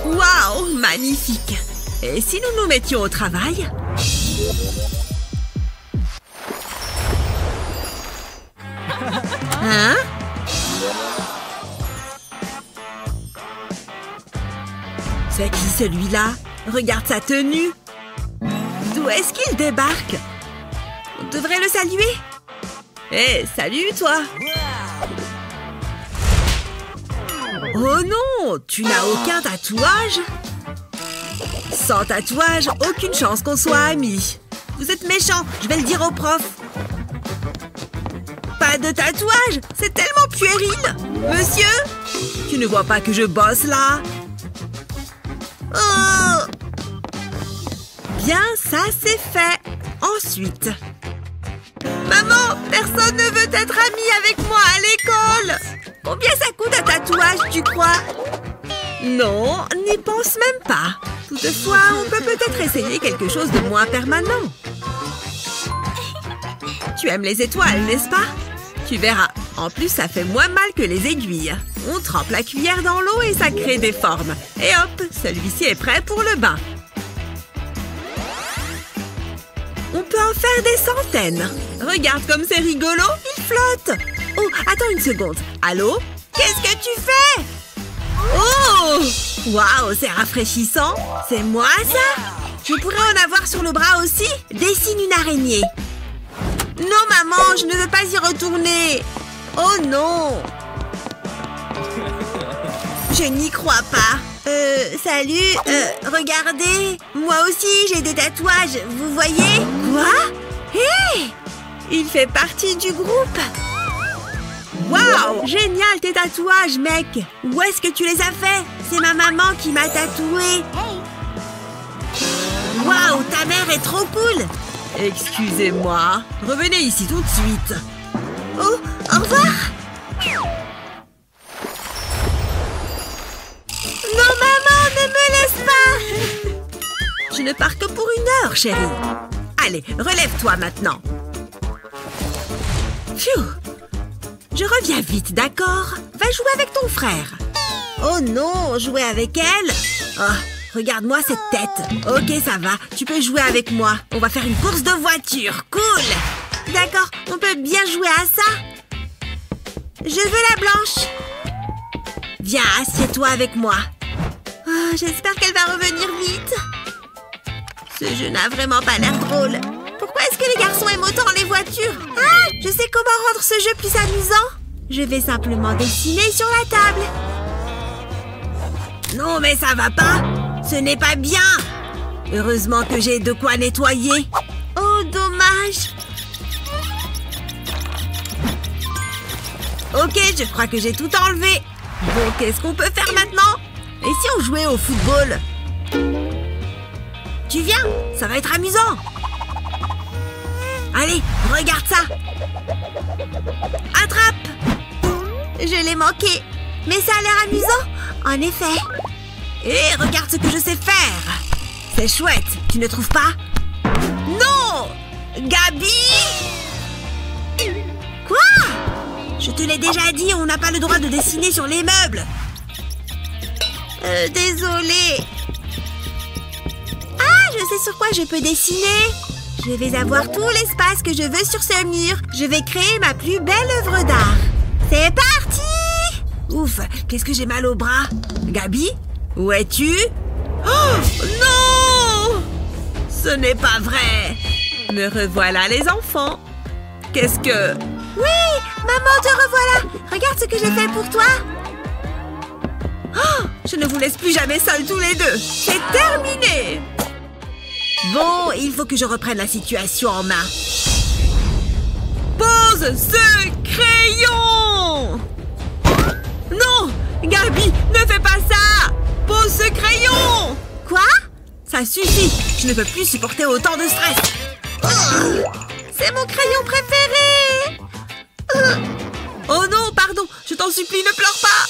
Waouh, magnifique! Et si nous nous mettions au travail? Hein? C'est qui celui-là? Regarde sa tenue! D'où est-ce qu'il débarque? On devrait le saluer? Hé, salut toi! Oh non! Tu n'as aucun tatouage? Sans tatouage, aucune chance qu'on soit amis. Vous êtes méchants, je vais le dire au prof. Pas de tatouage? C'est tellement puéril! Monsieur? Tu ne vois pas que je bosse là? Oh! Bien, ça c'est fait. Ensuite... Maman, personne ne veut être ami avec moi à l'école. Combien ça coûte un tatouage, tu crois? Non, n'y pense même pas. Toutefois, on peut peut-être essayer quelque chose de moins permanent. Tu aimes les étoiles, n'est-ce pas? Tu verras. En plus, ça fait moins mal que les aiguilles. On trempe la cuillère dans l'eau et ça crée des formes. Et hop, celui-ci est prêt pour le bain. On peut en faire des centaines. Regarde comme c'est rigolo, il flotte. Oh, attends une seconde. Allô? Qu'est-ce que tu fais? Oh! Waouh, c'est rafraîchissant. C'est moi, ça? Je pourrais en avoir sur le bras aussi? Dessine une araignée. Non, maman, je ne veux pas y retourner. Oh non! Je n'y crois pas. Salut, regardez. Moi aussi, j'ai des tatouages, vous voyez? Quoi? Hé! Il fait partie du groupe. Waouh! Génial tes tatouages, mec! Où est-ce que tu les as faits? C'est ma maman qui m'a tatoué. Waouh, ta mère est trop cool. Excusez-moi. Revenez ici tout de suite. Oh, au revoir. Non, maman, ne me laisse pas. Je ne pars que pour 1 heure, chérie. Allez, relève-toi maintenant. Pfiou. Je reviens vite, d'accord? Va jouer avec ton frère. Oh non, jouer avec elle? Oh, regarde-moi cette tête. Ok, ça va, tu peux jouer avec moi. On va faire une course de voiture, cool. D'accord, on peut bien jouer à ça. Je veux la blanche. Viens, assieds-toi avec moi. Oh, j'espère qu'elle va revenir vite. Ce jeu n'a vraiment pas l'air drôle. Pourquoi est-ce que les garçons aiment autant les voitures? Ah, je sais comment rendre ce jeu plus amusant. Je vais simplement dessiner sur la table. Non, mais ça va pas. Ce n'est pas bien. Heureusement que j'ai de quoi nettoyer. Oh, dommage. Ok, je crois que j'ai tout enlevé. Bon, qu'est-ce qu'on peut faire maintenant? Et si on jouait au football? Tu viens? Ça va être amusant. Allez, regarde ça. Attrape. Je l'ai manqué. Mais ça a l'air amusant. En effet. Et regarde ce que je sais faire. C'est chouette, tu ne trouves pas? Non! Gabi! Quoi? Je te l'ai déjà dit, on n'a pas le droit de dessiner sur les meubles. Désolée. Ah, je sais sur quoi je peux dessiner. Je vais avoir tout l'espace que je veux sur ce mur. Je vais créer ma plus belle œuvre d'art. C'est parti! Ouf, qu'est-ce que j'ai mal au bras? Gabi? Où es-tu? Oh, non! Ce n'est pas vrai. Me revoilà, les enfants. Qu'est-ce que... Oui, maman, te revoilà. Regarde ce que j'ai fait pour toi. Oh, je ne vous laisse plus jamais seuls tous les deux. C'est terminé. Bon, il faut que je reprenne la situation en main. Pose ce crayon! Non! Gabi, ne fais pas ça! Pose ce crayon! Quoi? Ça suffit! Je ne peux plus supporter autant de stress! Oh, c'est mon crayon préféré! Oh non, pardon! Je t'en supplie, ne pleure pas!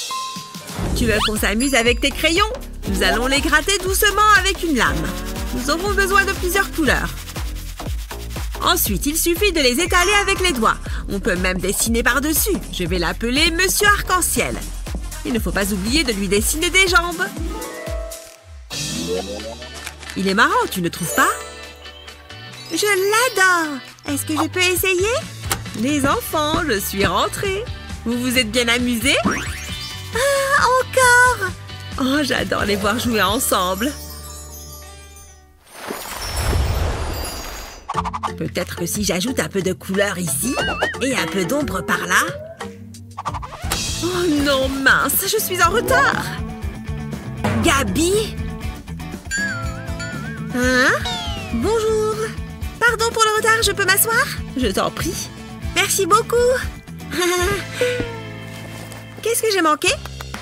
Tu veux qu'on s'amuse avec tes crayons? Nous allons les gratter doucement avec une lame. Nous aurons besoin de plusieurs couleurs. Ensuite, il suffit de les étaler avec les doigts. On peut même dessiner par-dessus. Je vais l'appeler Monsieur Arc-en-Ciel. Il ne faut pas oublier de lui dessiner des jambes. Il est marrant, tu ne trouves pas? Je l'adore! Est-ce que je peux essayer? Les enfants, je suis rentrée. Vous vous êtes bien amusés? Ah, encore! Oh, j'adore les voir jouer ensemble. Peut-être que si j'ajoute un peu de couleur ici et un peu d'ombre par là... Oh non, mince, je suis en retard. Gabi? Hein? Bonjour. Pardon pour le retard, je peux m'asseoir? Je t'en prie. Merci beaucoup. Qu'est-ce que j'ai manqué?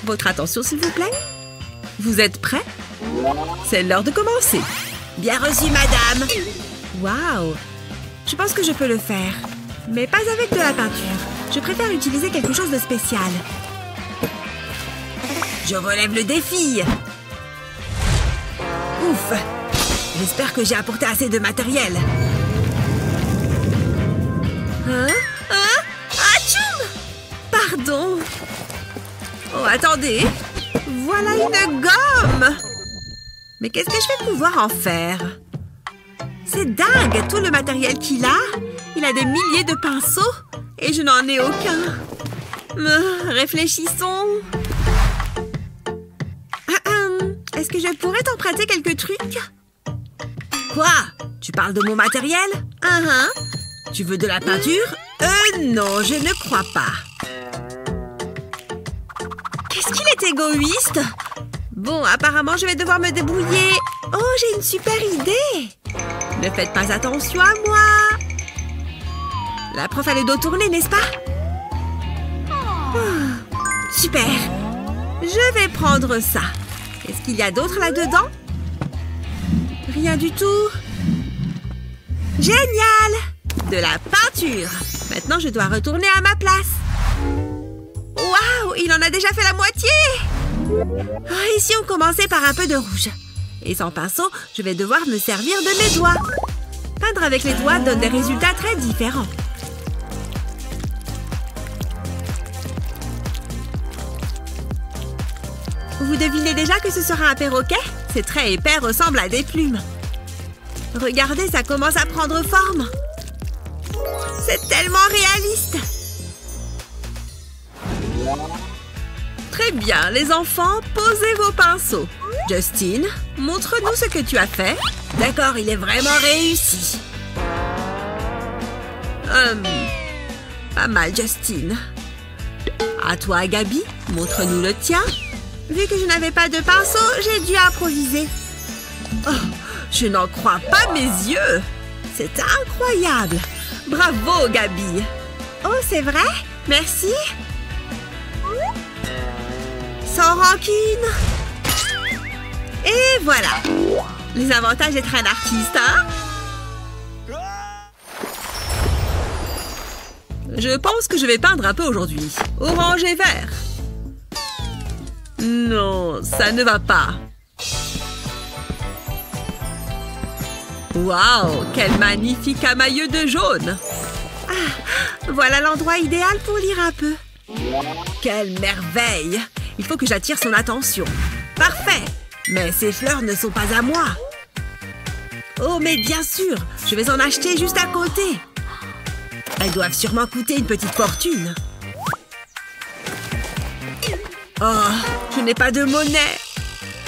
Votre attention, s'il vous plaît. Vous êtes prêts? C'est l'heure de commencer. Bien reçu, madame. Waouh! Je pense que je peux le faire. Mais pas avec de la peinture. Je préfère utiliser quelque chose de spécial. Je relève le défi. Ouf! J'espère que j'ai apporté assez de matériel. Hein? Atchoum! Pardon. Oh, attendez. Voilà une gomme. Mais qu'est-ce que je vais pouvoir en faire? C'est dingue, tout le matériel qu'il a. Il a des milliers de pinceaux et je n'en ai aucun. Réfléchissons. Est-ce que je pourrais t'emprunter quelques trucs? Quoi? Tu parles de mon matériel? Tu veux de la peinture? Non, je ne crois pas. Qu'est-ce qu'il est égoïste? Bon, apparemment, je vais devoir me débrouiller. Oh, j'ai une super idée. Ne faites pas attention à moi. La prof a le dos tourné, n'est-ce pas? Oh, super. Je vais prendre ça. Qu'est-ce qu'il y a d'autre là-dedans? Rien du tout. Génial! De la peinture. Maintenant, je dois retourner à ma place. Waouh! Il en a déjà fait la moitié! Oh, ici, on commençait par un peu de rouge. Et sans pinceau, je vais devoir me servir de mes doigts. Peindre avec les doigts donne des résultats très différents. Vous devinez déjà que ce sera un perroquet? C'est très épais, ressemble à des plumes. Regardez, ça commence à prendre forme. C'est tellement réaliste. Très bien, les enfants, posez vos pinceaux. Justin, montre-nous ce que tu as fait. D'accord, il est vraiment réussi. Pas mal, Justin. À toi, Gabi, montre-nous le tien. Vu que je n'avais pas de pinceau, j'ai dû improviser. Oh, je n'en crois pas mes yeux. C'est incroyable. Bravo, Gabi. Oh, c'est vrai? Merci. Sans rancune. Et voilà. Les avantages d'être un artiste, hein? Je pense que je vais peindre un peu aujourd'hui. Orange et vert. Non, ça ne va pas. Waouh, quel magnifique amailleux de jaune. Ah, voilà l'endroit idéal pour lire un peu. Quelle merveille. Il faut que j'attire son attention. Parfait. Mais ces fleurs ne sont pas à moi. Oh, mais bien sûr, je vais en acheter juste à côté. Elles doivent sûrement coûter une petite fortune. Oh, je n'ai pas de monnaie.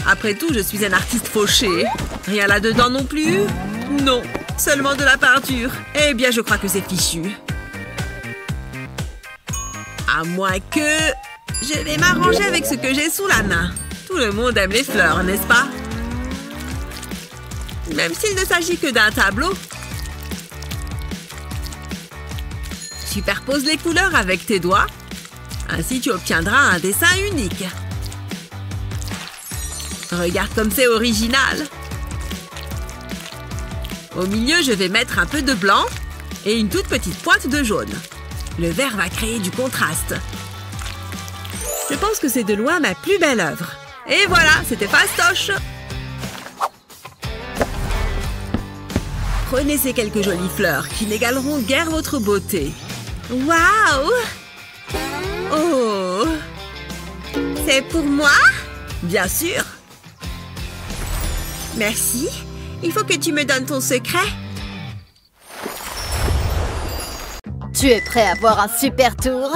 Après tout, je suis un artiste fauché. Rien là-dedans non plus? Non, seulement de la peinture. Eh bien, je crois que c'est fichu. À moins que... Je vais m'arranger avec ce que j'ai sous la main. Tout le monde aime les fleurs, n'est-ce pas? Même s'il ne s'agit que d'un tableau. Superpose les couleurs avec tes doigts. Ainsi, tu obtiendras un dessin unique. Regarde comme c'est original. Au milieu, je vais mettre un peu de blanc et une toute petite pointe de jaune. Le vert va créer du contraste. Je pense que c'est de loin ma plus belle œuvre. Et voilà, c'était fastoche. Prenez ces quelques jolies fleurs qui n'égaleront guère votre beauté. Waouh! Oh! C'est pour moi? Bien sûr! Merci. Il faut que tu me donnes ton secret. Tu es prêt à voir un super tour?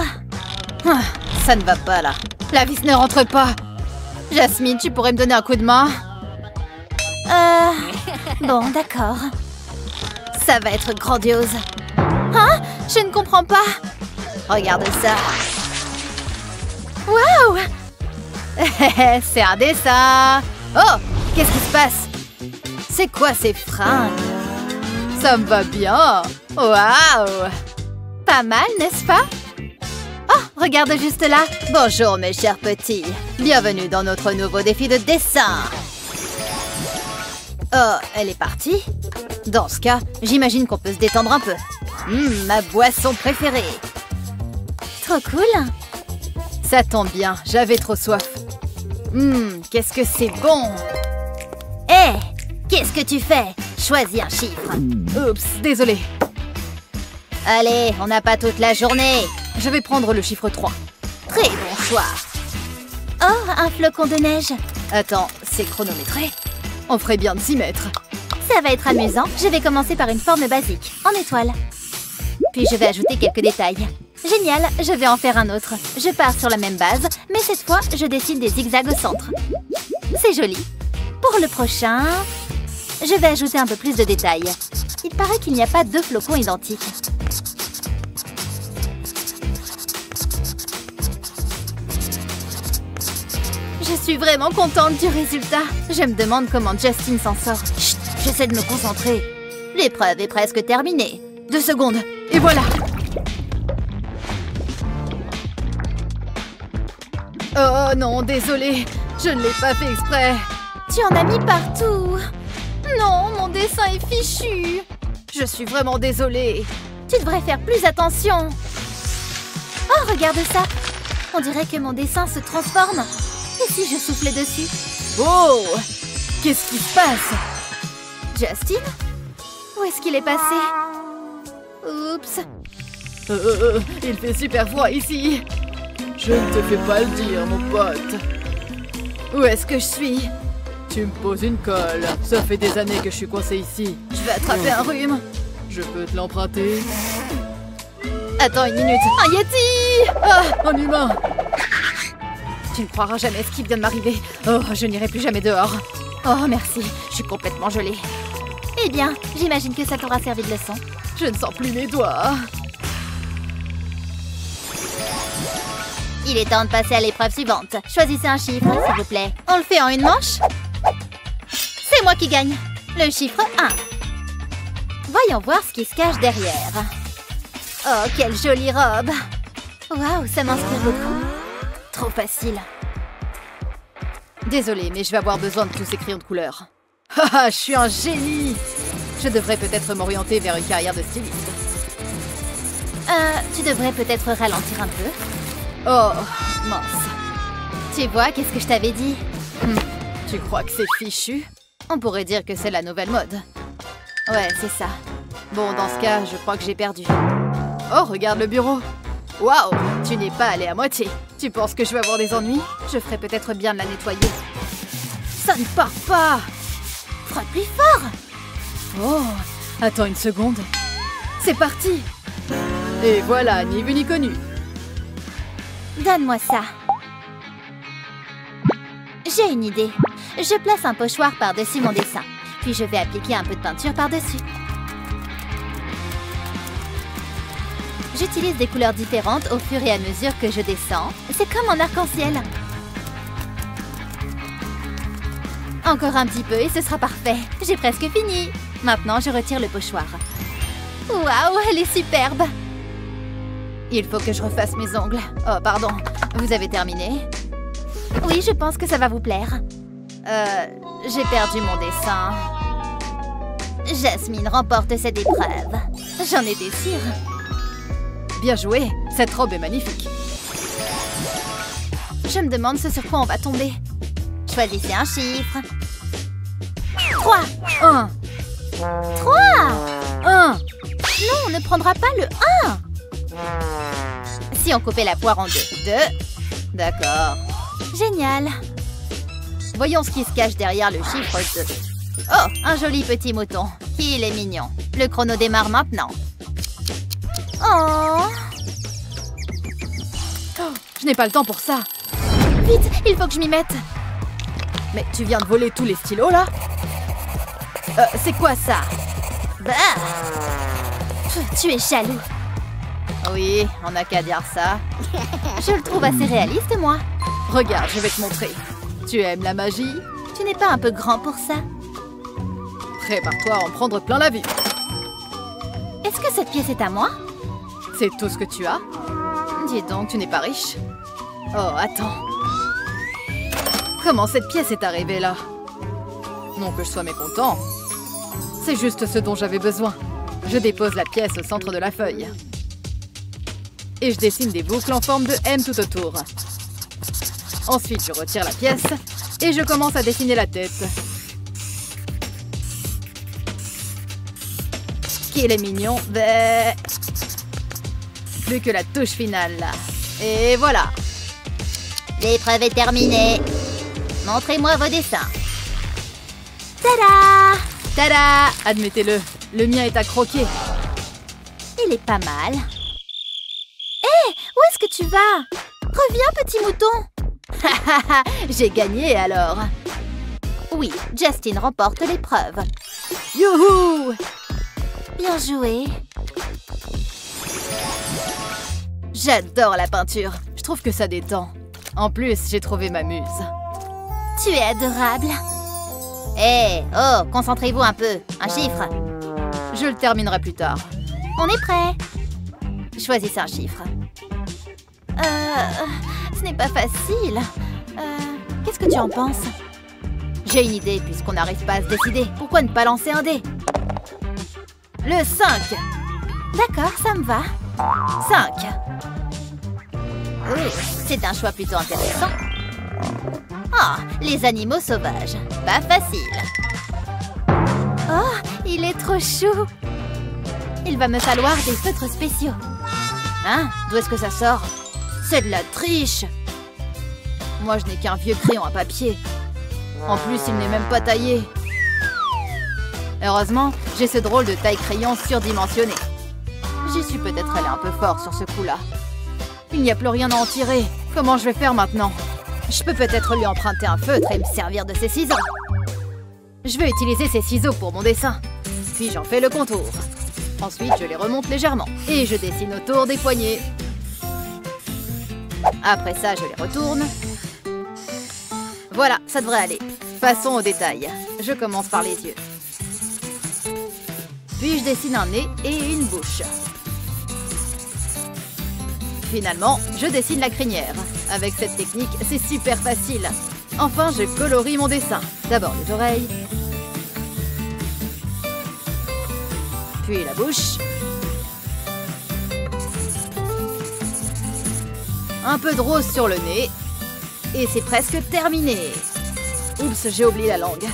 Ah, ça ne va pas, là. La vis ne rentre pas. Jasmine, tu pourrais me donner un coup de main? Bon, d'accord. Ça va être grandiose. Hein? Je ne comprends pas. Regarde ça. Waouh! C'est un dessin. Oh! Qu'est-ce qui se passe? C'est quoi ces fringues? Ça me va bien. Waouh! Pas mal, n'est-ce pas? Oh, regarde juste là. Bonjour, mes chers petits. Bienvenue dans notre nouveau défi de dessin. Oh, elle est partie? Dans ce cas, j'imagine qu'on peut se détendre un peu. Ma boisson préférée. Trop cool. Ça tombe bien, j'avais trop soif. Qu'est-ce que c'est bon. Hé, qu'est-ce que tu fais? Choisis un chiffre. Oups, désolé. Allez, on n'a pas toute la journée. Je vais prendre le chiffre 3. Très bon choix. Oh, un flocon de neige. Attends, c'est chronométré? On ferait bien de s'y mettre. Ça va être amusant. Je vais commencer par une forme basique, en étoile. Puis je vais ajouter quelques détails. Génial, je vais en faire un autre. Je pars sur la même base, mais cette fois, je dessine des zigzags au centre. C'est joli. Pour le prochain, je vais ajouter un peu plus de détails. Il paraît qu'il n'y a pas deux flocons identiques. Je suis vraiment contente du résultat. Je me demande comment Justin s'en sort. Chut, j'essaie de me concentrer. L'épreuve est presque terminée. 2 secondes, et voilà. Oh non, désolé. Je ne l'ai pas fait exprès. Tu en as mis partout. Non, mon dessin est fichu. Je suis vraiment désolée. Tu devrais faire plus attention. Oh, regarde ça. On dirait que mon dessin se transforme. Et si je soufflais dessus? Oh! Qu'est-ce qui se passe? Justin? Où est-ce qu'il est passé? Oups. Il fait super froid ici. Je ne te fais pas le dire, mon pote. Où est-ce que je suis? Tu me poses une colle. Ça fait des années que je suis coincée ici. Je vais attraper un rhume. Je peux te l'emprunter? Attends une minute. Un Yeti! Ah, un humain! Tu ne croiras jamais ce qui vient de m'arriver. Oh, je n'irai plus jamais dehors. Oh, merci. Je suis complètement gelée. Eh bien, j'imagine que ça t'aura servi de leçon. Je ne sens plus mes doigts. Il est temps de passer à l'épreuve suivante. Choisissez un chiffre, s'il vous plaît. On le fait en une manche? C'est moi qui gagne. Le chiffre 1. Voyons voir ce qui se cache derrière. Oh, quelle jolie robe. Waouh, ça m'inspire beaucoup. Trop facile. Désolée, mais je vais avoir besoin de tous ces crayons de couleur. Haha, je suis un génie! Je devrais peut-être m'orienter vers une carrière de styliste. Tu devrais peut-être ralentir un peu. Oh, mince. Tu vois, qu'est-ce que je t'avais dit? Tu crois que c'est fichu? On pourrait dire que c'est la nouvelle mode. Ouais, c'est ça. Bon, dans ce cas, je crois que j'ai perdu. Oh, regarde le bureau. Waouh, tu n'es pas allé à moitié. Tu penses que je vais avoir des ennuis? Je ferais peut-être bien de la nettoyer. Ça ne part pas! Frotte plus fort! Oh, attends une seconde. C'est parti! Et voilà, ni vu ni connu. Donne-moi ça. J'ai une idée. Je place un pochoir par-dessus mon dessin. Puis je vais appliquer un peu de peinture par-dessus. J'utilise des couleurs différentes au fur et à mesure que je descends. C'est comme un arc-en-ciel. Encore un petit peu et ce sera parfait. J'ai presque fini. Maintenant, je retire le pochoir. Waouh, elle est superbe. Il faut que je refasse mes ongles. Oh, pardon. Vous avez terminé? Oui, je pense que ça va vous plaire. J'ai perdu mon dessin. Jasmine remporte cette épreuve. J'en étais sûre. Bien joué. Cette robe est magnifique. Je me demande ce sur quoi on va tomber. Choisissez un chiffre. 3. 1. 3. 1. Non, on ne prendra pas le 1. Si on coupait la poire en 2. 2. D'accord. Génial. Voyons ce qui se cache derrière le chiffre 2. Oh, un joli petit mouton. Il est mignon. Le chrono démarre maintenant. Oh. Je n'ai pas le temps pour ça. Vite, il faut que je m'y mette. Mais tu viens de voler tous les stylos, là? C'est quoi ça? Bah. Tu es jaloux. Oui, on n'a qu'à dire ça. Je le trouve assez réaliste, moi. Regarde, je vais te montrer. Tu aimes la magie? Tu n'es pas un peu grand pour ça? Prépare-toi à en prendre plein la vue. Est-ce que cette pièce est à moi? C'est tout ce que tu as? Dis donc, tu n'es pas riche? Oh, attends. Comment cette pièce est arrivée là? Non que je sois mécontent. C'est juste ce dont j'avais besoin. Je dépose la pièce au centre de la feuille. Et je dessine des boucles en forme de M tout autour. Ensuite, je retire la pièce et je commence à dessiner la tête. Qu'il est mignon. Bleh. Plus que la touche finale là. Et voilà. L'épreuve est terminée. Montrez-moi vos dessins. Tada! Tada! Admettez-le, le mien est à croquer. Il est pas mal. Hé! Où est-ce que tu vas? Reviens, petit mouton! J'ai gagné alors. Oui, Justin remporte l'épreuve. Youhou! Bien joué. J'adore la peinture. Je trouve que ça détend. En plus, j'ai trouvé ma muse. Tu es adorable. Hé, oh, concentrez-vous un peu. Un chiffre. Je le terminerai plus tard. On est prêt. Choisissez un chiffre. Ce n'est pas facile. Qu'est-ce que tu en penses? J'ai une idée puisqu'on n'arrive pas à se décider. Pourquoi ne pas lancer un dé? Le 5. D'accord, ça me va. 5. Oui, c'est un choix plutôt intéressant. Ah, les animaux sauvages. Pas facile. Oh, il est trop chou. Il va me falloir des feutres spéciaux. Hein? D'où est-ce que ça sort? C'est de la triche! Moi, je n'ai qu'un vieux crayon à papier. En plus, il n'est même pas taillé. Heureusement, j'ai ce drôle de taille-crayon surdimensionné. J'y suis peut-être allé un peu fort sur ce coup-là. Il n'y a plus rien à en tirer. Comment je vais faire maintenant? Je peux peut-être lui emprunter un feutre et me servir de ses ciseaux. Je vais utiliser ces ciseaux pour mon dessin. Puis j'en fais le contour. Ensuite, je les remonte légèrement. Et je dessine autour des poignets. Après ça, je les retourne. Voilà, ça devrait aller. Passons aux détails. Je commence par les yeux. Puis je dessine un nez et une bouche. Finalement, je dessine la crinière. Avec cette technique, c'est super facile. Enfin, je colorie mon dessin. D'abord les oreilles. Puis la bouche. Un peu de rose sur le nez. Et c'est presque terminé. Oups, j'ai oublié la langue.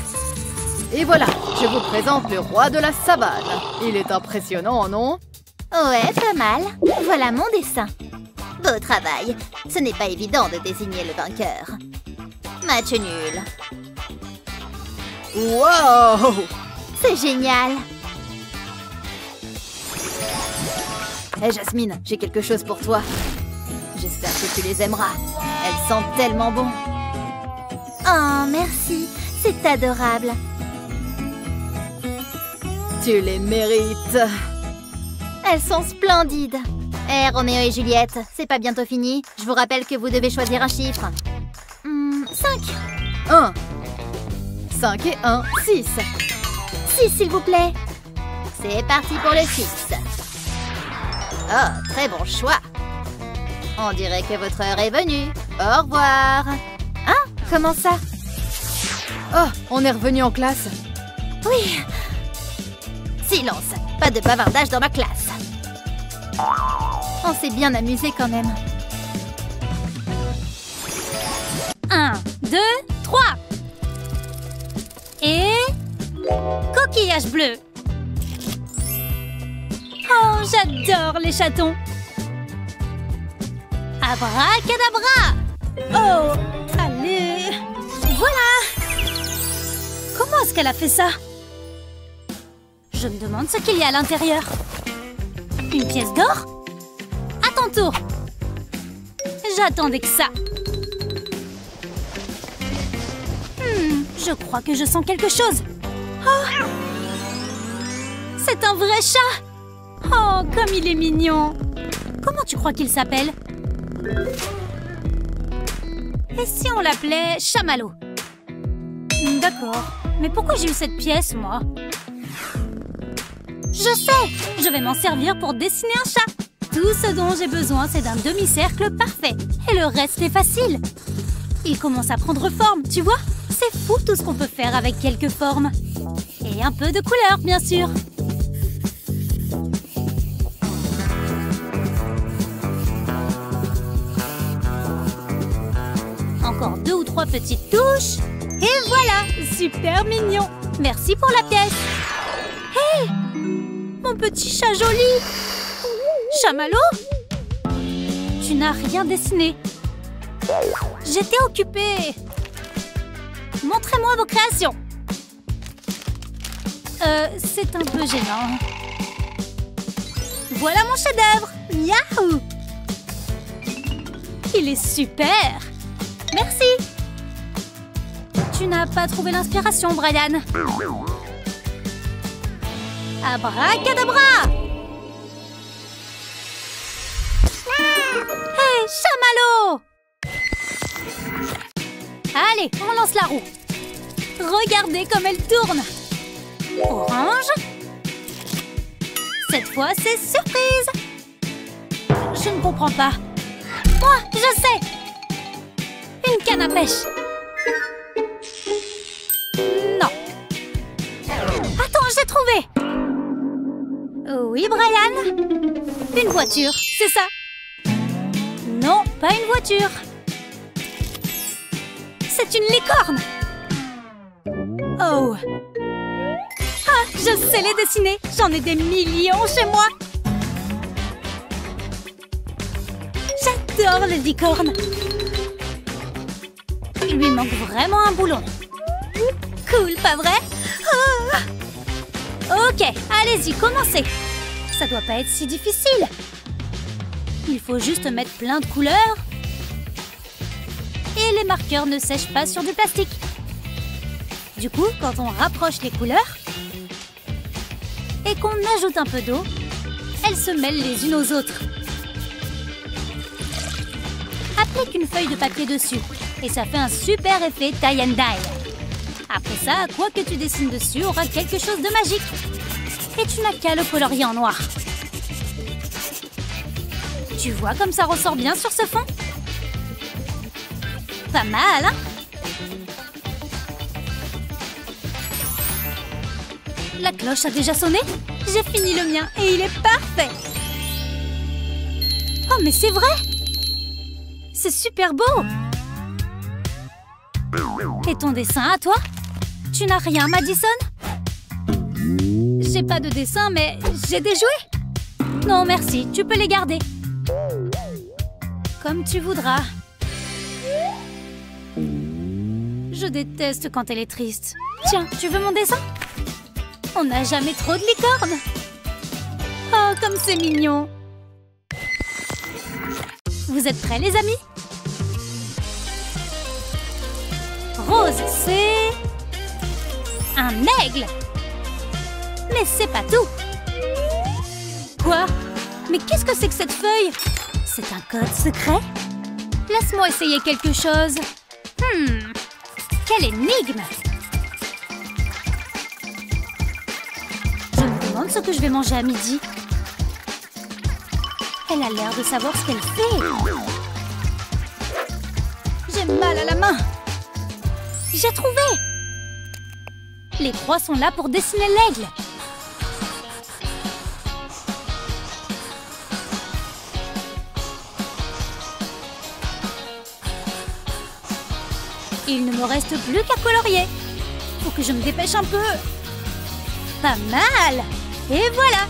Et voilà, je vous présente le roi de la savane. Il est impressionnant, non? Ouais, pas mal. Voilà mon dessin. Beau travail. Ce n'est pas évident de désigner le vainqueur. Match nul. Wow! C'est génial. Hé Jasmine, j'ai quelque chose pour toi. J'espère que tu les aimeras. Elles sentent tellement bon. Oh, merci. C'est adorable. Tu les mérites. Elles sont splendides. Hé, Roméo et Juliette, c'est pas bientôt fini? Je vous rappelle que vous devez choisir un chiffre. 5. 1. 5 et 1, 6. 6, s'il vous plaît. C'est parti pour le 6. Oh, très bon choix. On dirait que votre heure est venue. Au revoir. Hein? Comment ça? Oh, on est revenu en classe. Oui. Silence. Pas de bavardage dans ma classe. On s'est bien amusé quand même. 1, 2, 3. Et... coquillage bleu. Oh, j'adore les chatons. Abracadabra. Oh, allez. Voilà. Comment est-ce qu'elle a fait ça? Je me demande ce qu'il y a à l'intérieur. Une pièce d'or? À ton tour. J'attendais que ça. Je crois que je sens quelque chose. Oh! C'est un vrai chat. Oh, comme il est mignon. Comment tu crois qu'il s'appelle? Et si on l'appelait Chamallow? D'accord. Mais pourquoi j'ai eu cette pièce, moi? Je sais! Je vais m'en servir pour dessiner un chat. Tout ce dont j'ai besoin, c'est d'un demi-cercle parfait. Et le reste est facile. Il commence à prendre forme, tu vois? C'est fou tout ce qu'on peut faire avec quelques formes. Et un peu de couleur, bien sûr. Encore 2 ou 3 petites touches. Et voilà! Super mignon! Merci pour la pièce. Hé! Mon petit chat joli! Chamallow? Tu n'as rien dessiné. J'étais occupée. Montrez-moi vos créations. C'est un peu gênant. Voilà mon chef-d'œuvre. Yahoo! Il est super. Merci. Tu n'as pas trouvé l'inspiration, Brian. Abracadabra! Hé, Chamallow! Allez, on lance la roue. Regardez comme elle tourne. Orange. Cette fois, c'est surprise. Je ne comprends pas. Moi, je sais. Une canne à pêche. Oui, Brian? Une voiture, c'est ça? Non, pas une voiture. C'est une licorne. Oh. Ah, je sais les dessiner. J'en ai des millions chez moi. J'adore les licornes. Il lui manque vraiment un boulon. Cool, pas vrai? Ah. Ok, allez-y, commencez. Ça doit pas être si difficile. Il faut juste mettre plein de couleurs. Et les marqueurs ne sèchent pas sur du plastique. Du coup, quand on rapproche les couleurs et qu'on ajoute un peu d'eau, elles se mêlent les unes aux autres. Applique une feuille de papier dessus et ça fait un super effet tie and dye. Après ça, quoi que tu dessines dessus aura quelque chose de magique. Et tu n'as qu'à le colorier en noir. Tu vois comme ça ressort bien sur ce fond? Pas mal, hein? La cloche a déjà sonné? J'ai fini le mien et il est parfait! Oh, mais c'est vrai! C'est super beau! Et ton dessin à toi? Tu n'as rien, Madison? J'ai pas de dessin, mais j'ai des jouets! Non, merci, tu peux les garder. Comme tu voudras. Je déteste quand elle est triste. Tiens, tu veux mon dessin? On n'a jamais trop de licornes. Oh, comme c'est mignon. Vous êtes prêts, les amis? Rose, c'est... un aigle. Mais c'est pas tout. Quoi? Mais qu'est-ce que c'est que cette feuille? C'est un code secret? Laisse-moi essayer quelque chose. Quelle énigme! Je me demande ce que je vais manger à midi. Elle a l'air de savoir ce qu'elle fait. J'ai mal à la main. J'ai trouvé! Les croix sont là pour dessiner l'aigle. Il ne me reste plus qu'à colorier. Faut que je me dépêche un peu. Pas mal. Et voilà.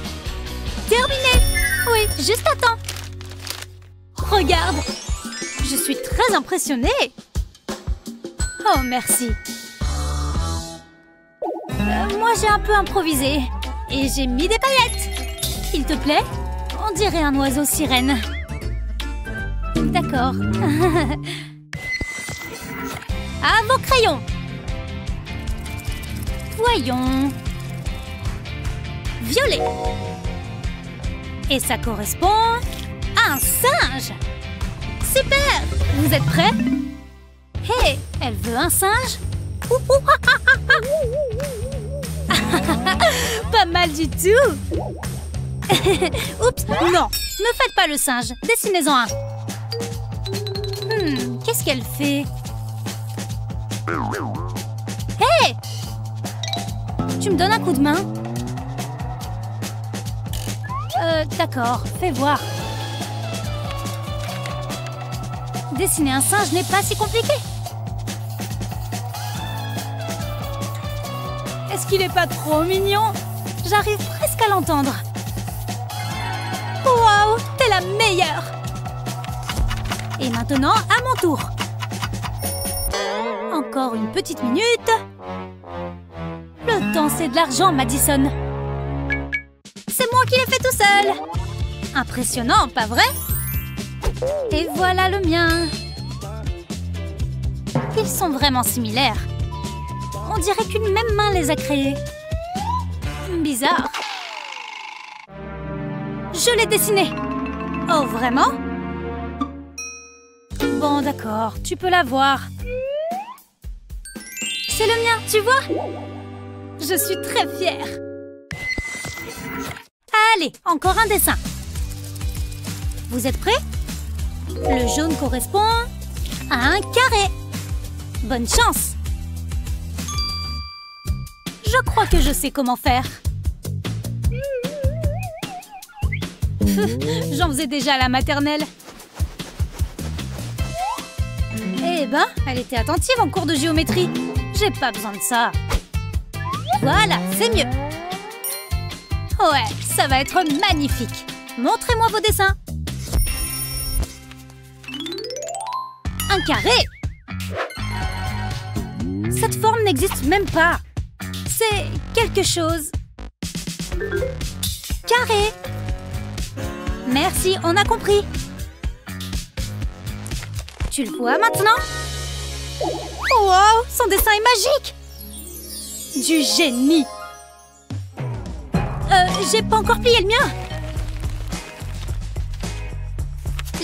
Terminé. Oui, juste à temps. Regarde. Je suis très impressionnée. Oh, merci. Moi, j'ai un peu improvisé. Et j'ai mis des paillettes. S'il te plaît? On dirait un oiseau sirène. D'accord. À vos crayons. Voyons. Violet. Et ça correspond à un singe. Super. Vous êtes prêts? Hé, elle veut un singe? Pas mal du tout. Oups, non. Ne faites pas le singe. Dessinez-en un. Qu'est-ce qu'elle fait? Hé! Tu me donnes un coup de main? D'accord, fais voir. Dessiner un singe n'est pas si compliqué. Est-ce qu'il n'est pas trop mignon? J'arrive presque à l'entendre. Waouh, t'es la meilleure! Et maintenant, à mon tour. Encore une petite minute. Le temps, c'est de l'argent, Madison. C'est moi qui l'ai fait tout seul. Impressionnant, pas vrai? Et voilà le mien. Ils sont vraiment similaires. On dirait qu'une même main les a créés. Bizarre. Je l'ai dessiné. Oh, vraiment? Bon, d'accord, tu peux la voir. C'est le mien, tu vois? Je suis très fière. Allez, encore un dessin. Vous êtes prêts? Le jaune correspond à un carré. Bonne chance. Je crois que je sais comment faire. J'en faisais déjà à la maternelle. Eh ben, elle était attentive en cours de géométrie. J'ai pas besoin de ça. Voilà, c'est mieux. Ouais, ça va être magnifique. Montrez-moi vos dessins. Un carré. Cette forme n'existe même pas. C'est quelque chose. Carré. Merci, on a compris. Tu le vois maintenant? Wow, son dessin est magique. Du génie. J'ai pas encore plié le mien.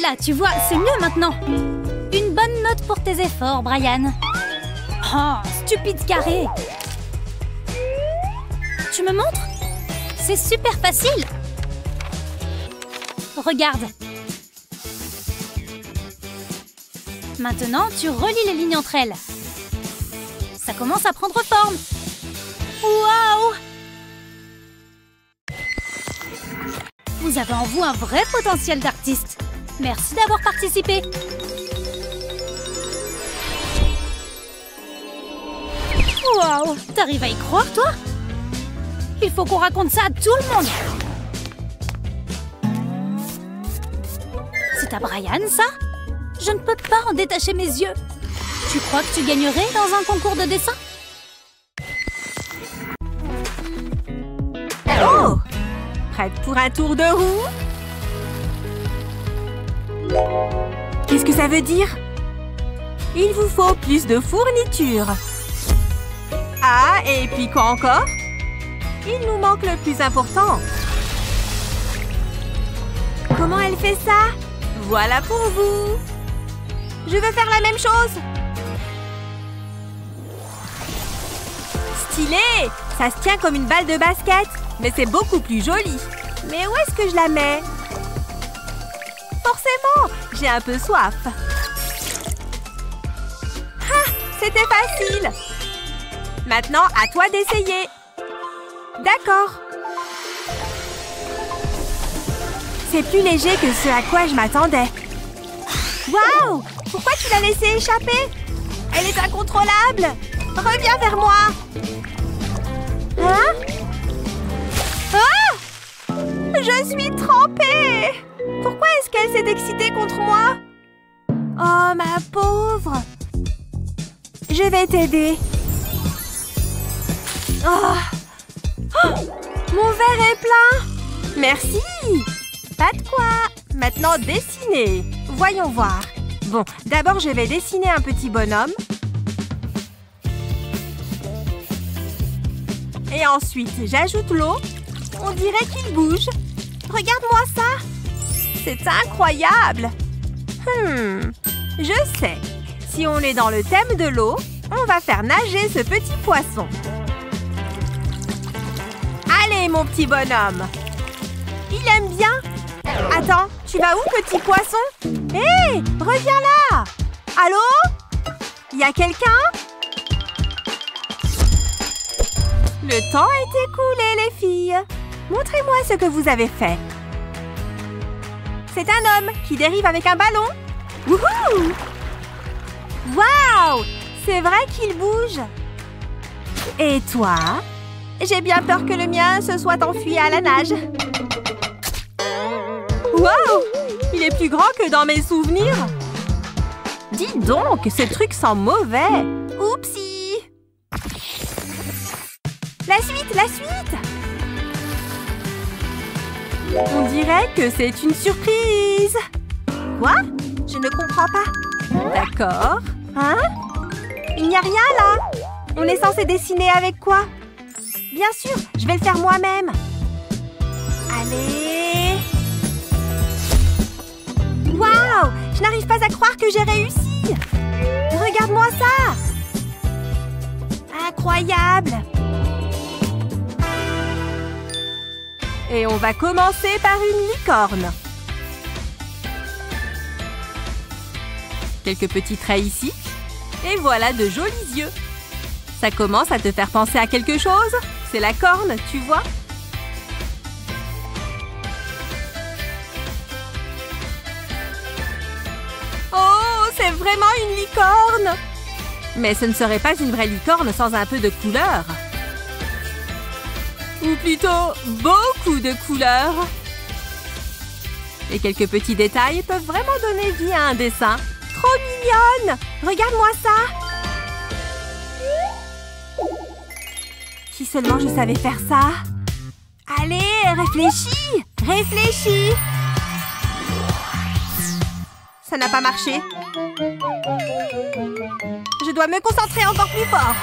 Là, tu vois, c'est mieux maintenant. Une bonne note pour tes efforts, Brian. Oh, stupide carré. Tu me montres? C'est super facile. Regarde. Maintenant, tu relis les lignes entre elles. Ça commence à prendre forme. Waouh! Vous avez en vous un vrai potentiel d'artiste. Merci d'avoir participé. Waouh! T'arrives à y croire, toi? Il faut qu'on raconte ça à tout le monde. C'est à Brian, ça? Je ne peux pas en détacher mes yeux. Tu crois que tu gagnerais dans un concours de dessin? Oh! Prête pour un tour de roue? Qu'est-ce que ça veut dire? Il vous faut plus de fournitures. Ah, et puis quoi encore? Il nous manque le plus important. Comment elle fait ça? Voilà pour vous. Je veux faire la même chose. Stylé! Ça se tient comme une balle de basket, mais c'est beaucoup plus joli. Mais où est-ce que je la mets? Forcément, j'ai un peu soif. Ah, c'était facile. Maintenant, à toi d'essayer. D'accord. C'est plus léger que ce à quoi je m'attendais. Waouh! Pourquoi tu l'as laissée échapper? Elle est incontrôlable. Reviens vers moi. Hein? Ah! Je suis trempée. Pourquoi est-ce qu'elle s'est excitée contre moi? Oh, ma pauvre. Je vais t'aider. Oh. Oh, mon verre est plein. Merci. Pas de quoi. Maintenant, dessiner. Voyons voir. Bon, d'abord, je vais dessiner un petit bonhomme. Et ensuite, j'ajoute l'eau. On dirait qu'il bouge. Regarde-moi ça. C'est incroyable. Je sais. Si on est dans le thème de l'eau, on va faire nager ce petit poisson. Allez, mon petit bonhomme. Il aime bien. Attends, tu vas où, petit poisson? Hé, reviens là. Allô? Y a quelqu'un? Le temps est écoulé, les filles. Montrez-moi ce que vous avez fait. C'est un homme qui dérive avec un ballon. Wouhou! Waouh! C'est vrai qu'il bouge. Et toi? J'ai bien peur que le mien se soit enfui à la nage. Waouh! Il est plus grand que dans mes souvenirs. Dis donc, ce truc sent mauvais. Oupsie! La suite, la suite! On dirait que c'est une surprise. Quoi? Je ne comprends pas. D'accord. Hein? Il n'y a rien là. On est censé dessiner avec quoi? Bien sûr, je vais le faire moi-même. Allez. Waouh! Je n'arrive pas à croire que j'ai réussi. Regarde-moi ça. Incroyable. Et on va commencer par une licorne. Quelques petits traits ici. Et voilà de jolis yeux. Ça commence à te faire penser à quelque chose? C'est la corne, tu vois? vraiment une licorne! Mais ce ne serait pas une vraie licorne sans un peu de couleur. Ou plutôt, beaucoup de couleurs. Et quelques petits détails peuvent vraiment donner vie à un dessin. Trop mignonne! Regarde-moi ça! Si seulement je savais faire ça. Allez, réfléchis! Réfléchis! Ça n'a pas marché. Je dois me concentrer encore plus fort.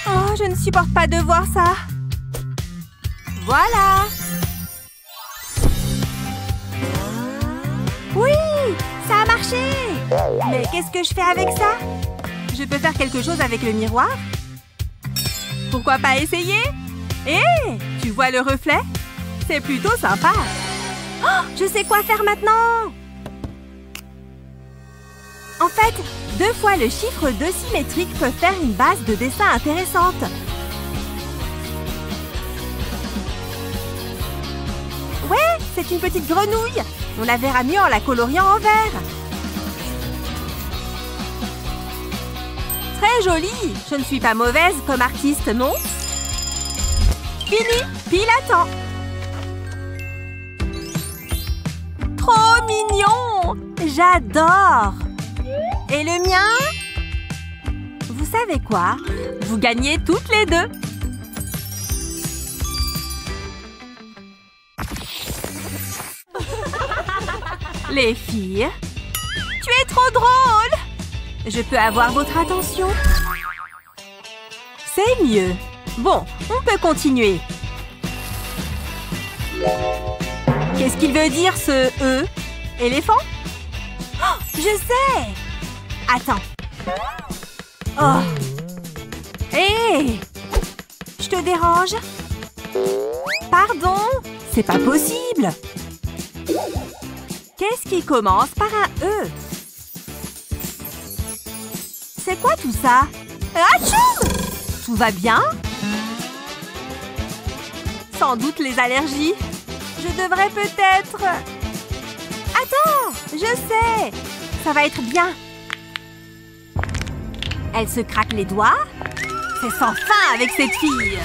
Oh, je ne supporte pas de voir ça. Voilà. Oui, ça a marché. Mais qu'est-ce que je fais avec ça? Je peux faire quelque chose avec le miroir? Pourquoi pas essayer? Hé, tu vois le reflet? C'est plutôt sympa. Oh, je sais quoi faire maintenant. En fait, 2 fois le chiffre 2 symétrique peut faire une base de dessin intéressante. Ouais, c'est une petite grenouille. On la verra mieux en la coloriant en vert. Très jolie. Je ne suis pas mauvaise comme artiste, non? Fini, pile à temps. Trop mignon. J'adore. Et le mien? Vous savez quoi? Vous gagnez toutes les deux. Les filles, tu es trop drôle. Je peux avoir votre attention? C'est mieux. Bon, on peut continuer. Qu'est-ce qu'il veut dire ce « E » éléphant? Oh, je sais! Attends. Oh. Hé! Je te dérange? Pardon? C'est pas possible! Qu'est-ce qui commence par un E? C'est quoi tout ça? Achou! Tout va bien? Sans doute les allergies. Je devrais peut-être... Attends! Je sais! Ça va être bien. Elle se craque les doigts. C'est sans fin avec cette fille.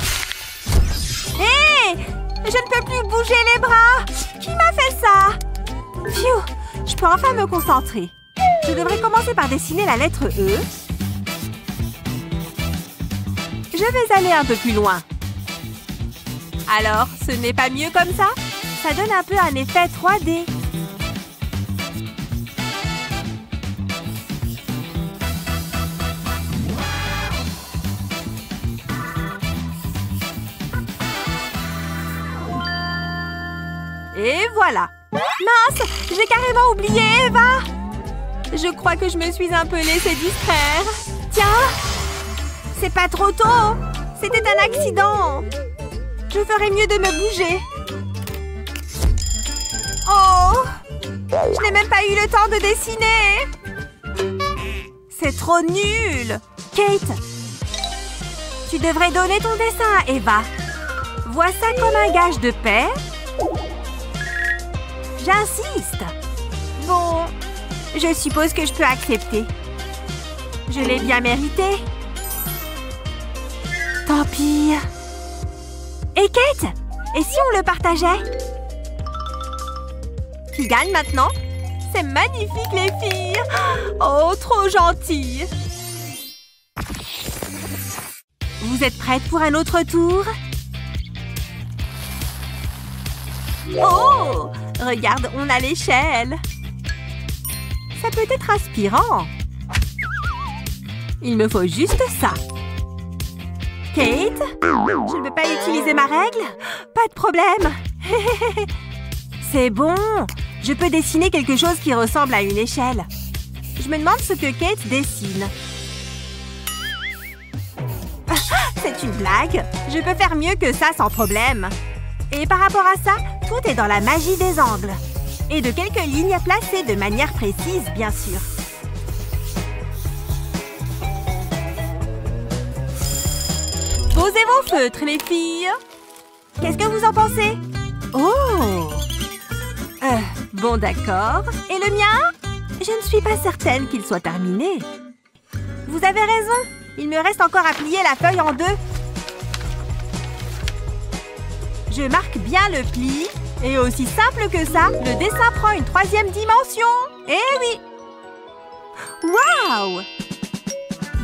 Hé! Je ne peux plus bouger les bras. Qui m'a fait ça? Pfiou! Je peux enfin me concentrer. Je devrais commencer par dessiner la lettre E. Je vais aller un peu plus loin. Alors, ce n'est pas mieux comme ça? Ça donne un peu un effet 3D. Et voilà. Mince, j'ai carrément oublié Eva. Je crois que je me suis un peu laissée distraire. Tiens, c'est pas trop tôt. C'était un accident. Je ferais mieux de me bouger. Oh, je n'ai même pas eu le temps de dessiner. C'est trop nul. Kate, tu devrais donner ton dessin à Eva. Vois ça comme un gage de paix. J'insiste. Bon, je suppose que je peux accepter. Je l'ai bien mérité. Tant pis. Et Kate, et si on le partageait? Qui gagne maintenant? C'est magnifique les filles. Oh, trop gentilles. Vous êtes prêtes pour un autre tour? Oh! Regarde, on a l'échelle. Ça peut être inspirant. Il me faut juste ça. Kate, je ne peux pas utiliser ma règle? Pas de problème. C'est bon. Je peux dessiner quelque chose qui ressemble à une échelle. Je me demande ce que Kate dessine. C'est une blague. Je peux faire mieux que ça sans problème. Et par rapport à ça, tout est dans la magie des angles. Et de quelques lignes placées de manière précise, bien sûr. Posez vos feutres, les filles. Qu'est-ce que vous en pensez? Oh! Bon, d'accord. Et le mien? Je ne suis pas certaine qu'il soit terminé. Vous avez raison. Il me reste encore à plier la feuille en deux. Je marque bien le pli. Et aussi simple que ça, le dessin prend une troisième dimension. Eh oui! Waouh!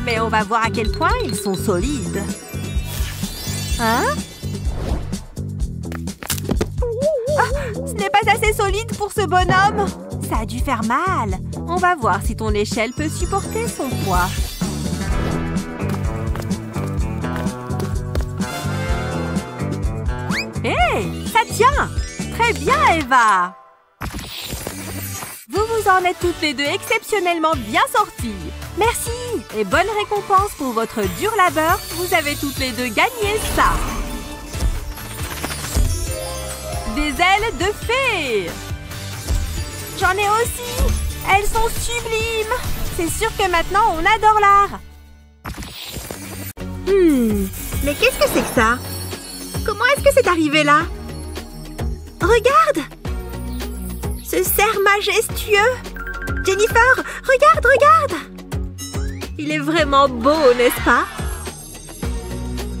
Mais on va voir à quel point ils sont solides. Hein? Ah, ce n'est pas assez solide pour ce bonhomme. Ça a dû faire mal. On va voir si ton échelle peut supporter son poids. Hé, ça tient! Très bien, Eva! Vous vous en êtes toutes les deux exceptionnellement bien sorties. Merci! Et bonne récompense pour votre dur labeur. Vous avez toutes les deux gagné ça. Des ailes de fée! J'en ai aussi! Elles sont sublimes! C'est sûr que maintenant, on adore l'art. Mais qu'est-ce que c'est que ça? Comment est-ce que c'est arrivé là? Regarde! Ce cerf majestueux! Jennifer, regarde, regarde! Il est vraiment beau, n'est-ce pas?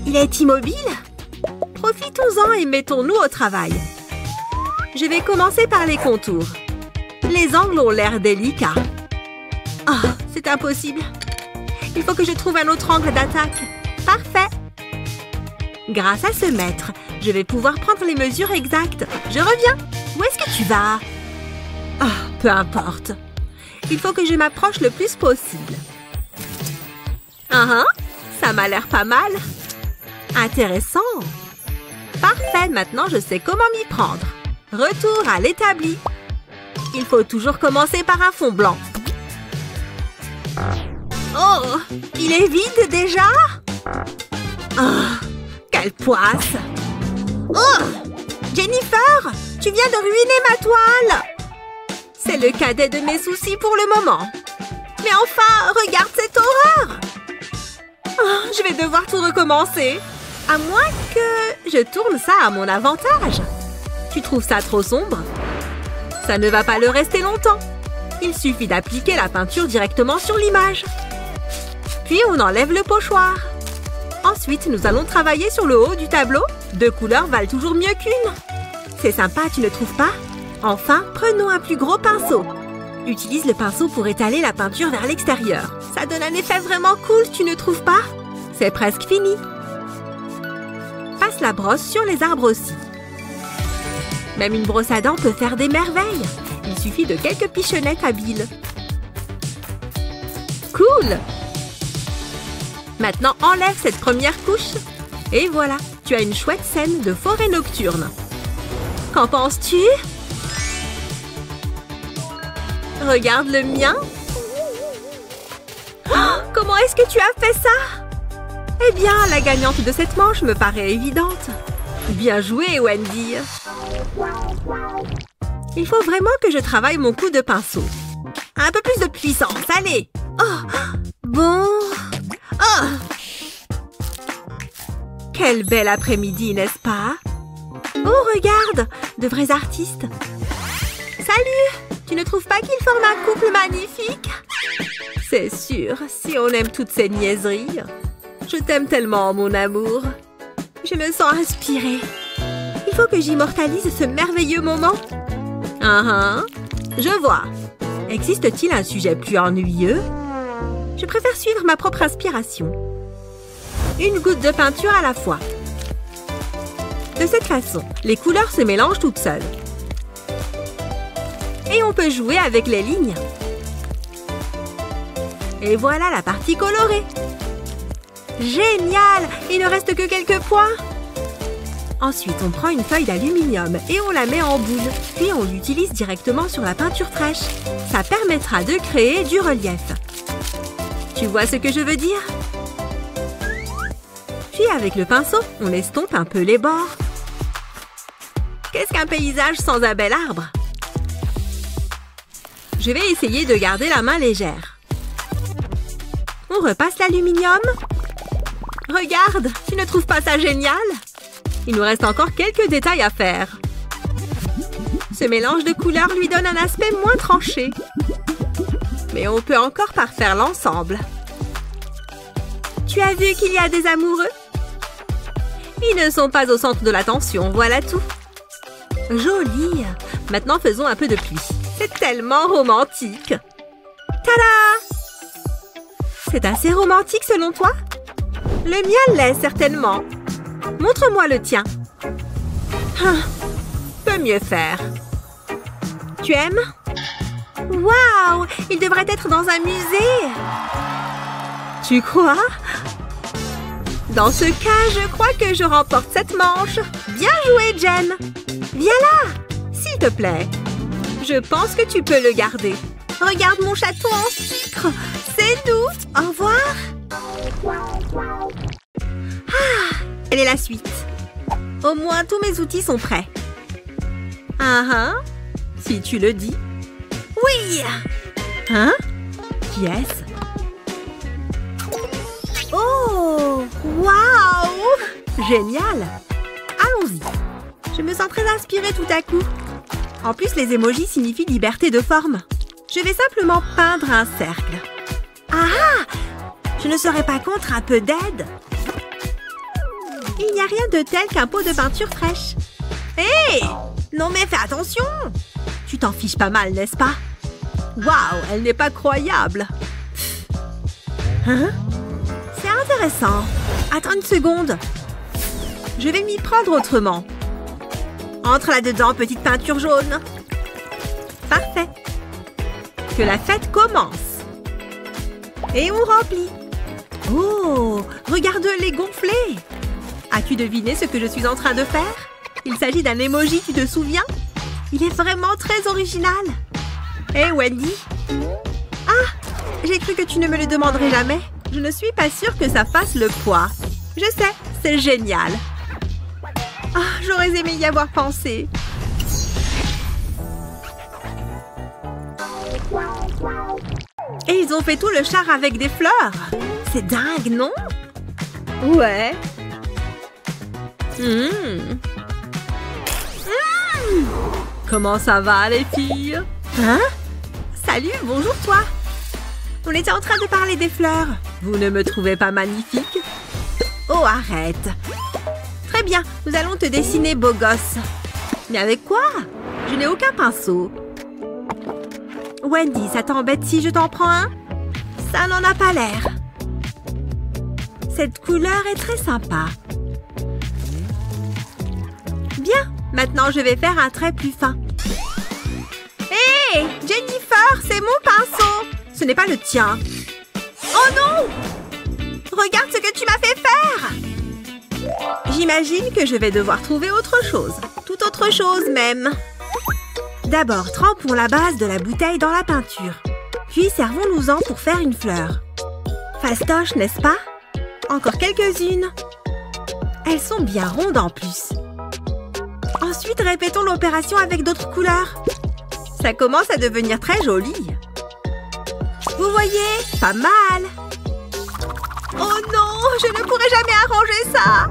Il est immobile? Profitons-en et mettons-nous au travail. Je vais commencer par les contours. Les angles ont l'air délicats. Oh, c'est impossible. Il faut que je trouve un autre angle d'attaque. Parfait! Grâce à ce mètre, je vais pouvoir prendre les mesures exactes. Je reviens. Où est-ce que tu vas? Oh, peu importe. Il faut que je m'approche le plus possible. Ça m'a l'air pas mal. Intéressant. Parfait, maintenant je sais comment m'y prendre. Retour à l'établi. Il faut toujours commencer par un fond blanc. Oh, il est vide déjà? Oh, quelle poisse! Oh! Jennifer! Tu viens de ruiner ma toile! C'est le cadet de mes soucis pour le moment. Mais enfin, regarde cette horreur! Oh, je vais devoir tout recommencer. À moins que je tourne ça à mon avantage. Tu trouves ça trop sombre? Ça ne va pas le rester longtemps. Il suffit d'appliquer la peinture directement sur l'image. Puis on enlève le pochoir. Ensuite, nous allons travailler sur le haut du tableau. 2 couleurs valent toujours mieux qu'une. C'est sympa, tu ne trouves pas? Enfin, prenons un plus gros pinceau. Utilise le pinceau pour étaler la peinture vers l'extérieur. Ça donne un effet vraiment cool, tu ne trouves pas? C'est presque fini. Passe la brosse sur les arbres aussi. Même une brosse à dents peut faire des merveilles. Il suffit de quelques pichonnettes habiles. Cool! Maintenant, enlève cette première couche. Et voilà, tu as une chouette scène de forêt nocturne. Qu'en penses-tu? Regarde le mien. Oh, comment est-ce que tu as fait ça? Eh bien, la gagnante de cette manche me paraît évidente. Bien joué, Wendy. Il faut vraiment que je travaille mon coup de pinceau. Un peu plus de puissance, allez. Oh, bon. Oh. Quel bel après-midi, n'est-ce pas? Oh, regarde, de vrais artistes. Salut! Tu ne trouves pas qu'ils forment un couple magnifique? C'est sûr, si on aime toutes ces niaiseries. Je t'aime tellement, mon amour. Je me sens inspirée. Il faut que j'immortalise ce merveilleux moment. Je vois. Existe-t-il un sujet plus ennuyeux? Je préfère suivre ma propre inspiration. Une goutte de peinture à la fois. De cette façon, les couleurs se mélangent toutes seules. Et on peut jouer avec les lignes. Et voilà la partie colorée. Génial! Il ne reste que quelques points. Ensuite, on prend une feuille d'aluminium et on la met en boule. Puis on l'utilise directement sur la peinture fraîche. Ça permettra de créer du relief. Tu vois ce que je veux dire? Puis avec le pinceau, on estompe un peu les bords. Qu'est-ce qu'un paysage sans un bel arbre? Je vais essayer de garder la main légère. On repasse l'aluminium. Regarde, tu ne trouves pas ça génial? Il nous reste encore quelques détails à faire. Ce mélange de couleurs lui donne un aspect moins tranché. Mais on peut encore parfaire l'ensemble. Tu as vu qu'il y a des amoureux? Ils ne sont pas au centre de l'attention, voilà tout. Joli! Maintenant, faisons un peu de pluie. C'est tellement romantique. Tada! C'est assez romantique selon toi? Le mien l'est certainement. Montre-moi le tien. Peut mieux faire. Tu aimes? Waouh! Il devrait être dans un musée. Tu crois? Dans ce cas, je crois que je remporte cette manche. Bien joué, Jen. Viens là, s'il te plaît. Je pense que tu peux le garder. Regarde mon château en sucre. C'est doux. Au revoir. Quelle est la suite? Au moins, tous mes outils sont prêts. Si tu le dis. Oui! Hein? Qui est-ce? Oh! Waouh! Génial! Allons-y. Je me sens très inspirée tout à coup. En plus, les emojis signifient liberté de forme. Je vais simplement peindre un cercle. Je ne serais pas contre un peu d'aide. Il n'y a rien de tel qu'un pot de peinture fraîche. Hé! Non mais fais attention! Tu t'en fiches pas mal, n'est-ce pas? Waouh, elle n'est pas croyable. C'est intéressant. Attends une seconde. Je vais m'y prendre autrement. Entre là-dedans, petite peinture jaune. Parfait. Que la fête commence. Et on remplit. Oh, regarde-les gonfler. As-tu deviné ce que je suis en train de faire? Il s'agit d'un emoji, tu te souviens? Il est vraiment très original. Hé, Wendy? J'ai cru que tu ne me le demanderais jamais. Je ne suis pas sûre que ça fasse le poids. Je sais, c'est génial. J'aurais aimé y avoir pensé. Et ils ont fait tout le char avec des fleurs. C'est dingue, non? Ouais. Comment ça va, les filles? Salut, bonjour toi. On était en train de parler des fleurs. Vous ne me trouvez pas magnifique? Oh, arrête. Très bien, nous allons te dessiner beau gosse. Mais avec quoi? Je n'ai aucun pinceau. Wendy, ça t'embête si je t'en prends un? Ça n'en a pas l'air. Cette couleur est très sympa. Bien, maintenant je vais faire un trait plus fin. Hé, Jennifer, c'est mon pinceau. Ce n'est pas le tien. Oh non! Regarde ce que tu m'as fait faire! J'imagine que je vais devoir trouver autre chose. Tout autre chose même. D'abord, trempons la base de la bouteille dans la peinture. Puis servons-nous-en pour faire une fleur. Fastoche, n'est-ce pas? Encore quelques-unes. Elles sont bien rondes en plus. Ensuite, répétons l'opération avec d'autres couleurs. Ça commence à devenir très joli. Vous voyez? Pas mal. Oh non, je ne pourrai jamais arranger ça.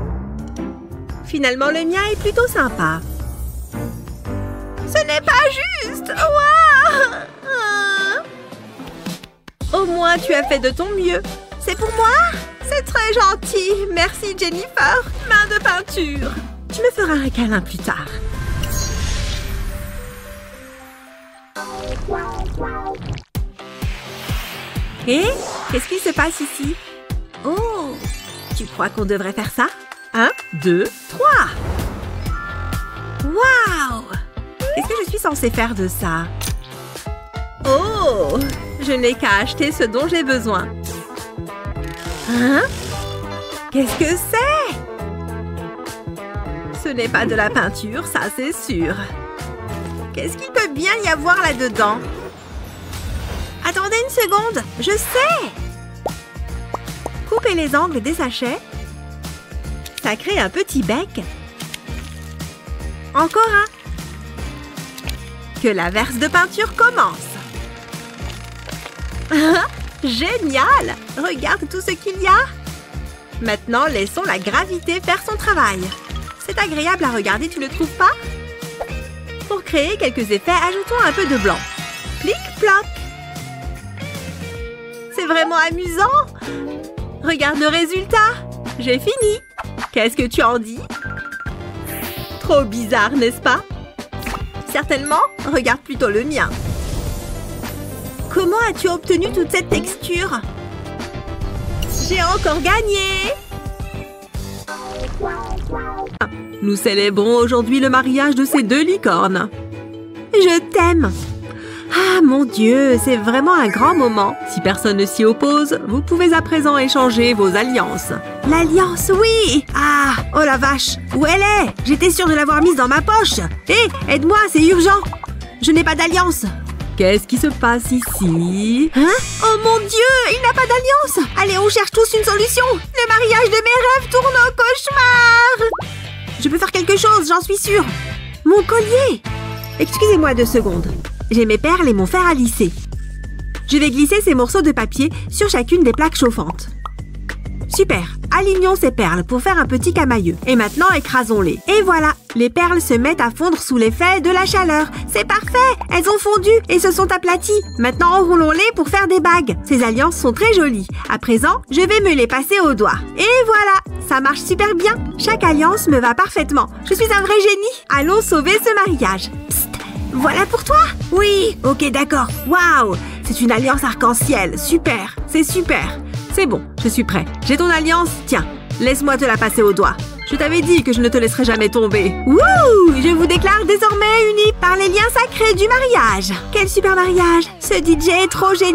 Finalement, le mien est plutôt sympa. Ce n'est pas juste. Au moins, tu as fait de ton mieux. C'est pour moi? C'est très gentil. Merci, Jennifer. Main de peinture. Tu me feras un câlin plus tard. Et qu'est-ce qui se passe ici? Oh, tu crois qu'on devrait faire ça? 1, 2, 3. Waouh! Qu'est-ce que je suis censée faire de ça? Oh, je n'ai qu'à acheter ce dont j'ai besoin. Qu'est-ce que c'est? Ce n'est pas de la peinture, ça c'est sûr. Qu'est-ce qu'il peut bien y avoir là-dedans? Attendez une seconde, je sais! Coupez les angles des sachets. Ça crée un petit bec. Encore un. Que la verse de peinture commence. Génial! Regarde tout ce qu'il y a. Maintenant, laissons la gravité faire son travail. C'est agréable à regarder, tu ne trouves pas? Pour créer quelques effets, ajoutons un peu de blanc. Plic-ploc. c'est vraiment amusant. Regarde le résultat. J'ai fini. Qu'est-ce que tu en dis? Trop bizarre, n'est-ce pas? Certainement. Regarde plutôt le mien. Comment as-tu obtenu toute cette texture? J'ai encore gagné! Nous célébrons aujourd'hui le mariage de ces deux licornes. Je t'aime! Ah mon Dieu, c'est vraiment un grand moment. Si personne ne s'y oppose, vous pouvez à présent échanger vos alliances. L'alliance, oui! Ah, oh la vache! Où elle est? J'étais sûre de l'avoir mise dans ma poche. Hé, aide-moi, c'est urgent! Je n'ai pas d'alliance. Qu'est-ce qui se passe ici? Hein? Oh mon Dieu, il n'a pas d'alliance! Allez, on cherche tous une solution! Le mariage de mes rêves tourne au cauchemar! Je peux faire quelque chose, j'en suis sûre! Mon collier! Excusez-moi 2 secondes. J'ai mes perles et mon fer à lisser. Je vais glisser ces morceaux de papier sur chacune des plaques chauffantes. Super! Alignons ces perles pour faire un petit camailleux. Et maintenant, écrasons-les. Et voilà! Les perles se mettent à fondre sous l'effet de la chaleur. C'est parfait! Elles ont fondu et se sont aplaties. Maintenant, enroulons-les pour faire des bagues. Ces alliances sont très jolies. À présent, je vais me les passer au doigt. Et voilà! Ça marche super bien. Chaque alliance me va parfaitement. Je suis un vrai génie. Allons sauver ce mariage. Psst! Voilà pour toi? Oui! Ok, d'accord. Waouh! C'est une alliance arc-en-ciel. Super! C'est super! C'est bon, je suis prêt. J'ai ton alliance. Tiens, laisse-moi te la passer au doigt. Je t'avais dit que je ne te laisserai jamais tomber. Wouh! Je vous déclare désormais unis par les liens sacrés du mariage. Quel super mariage! Ce DJ est trop génial!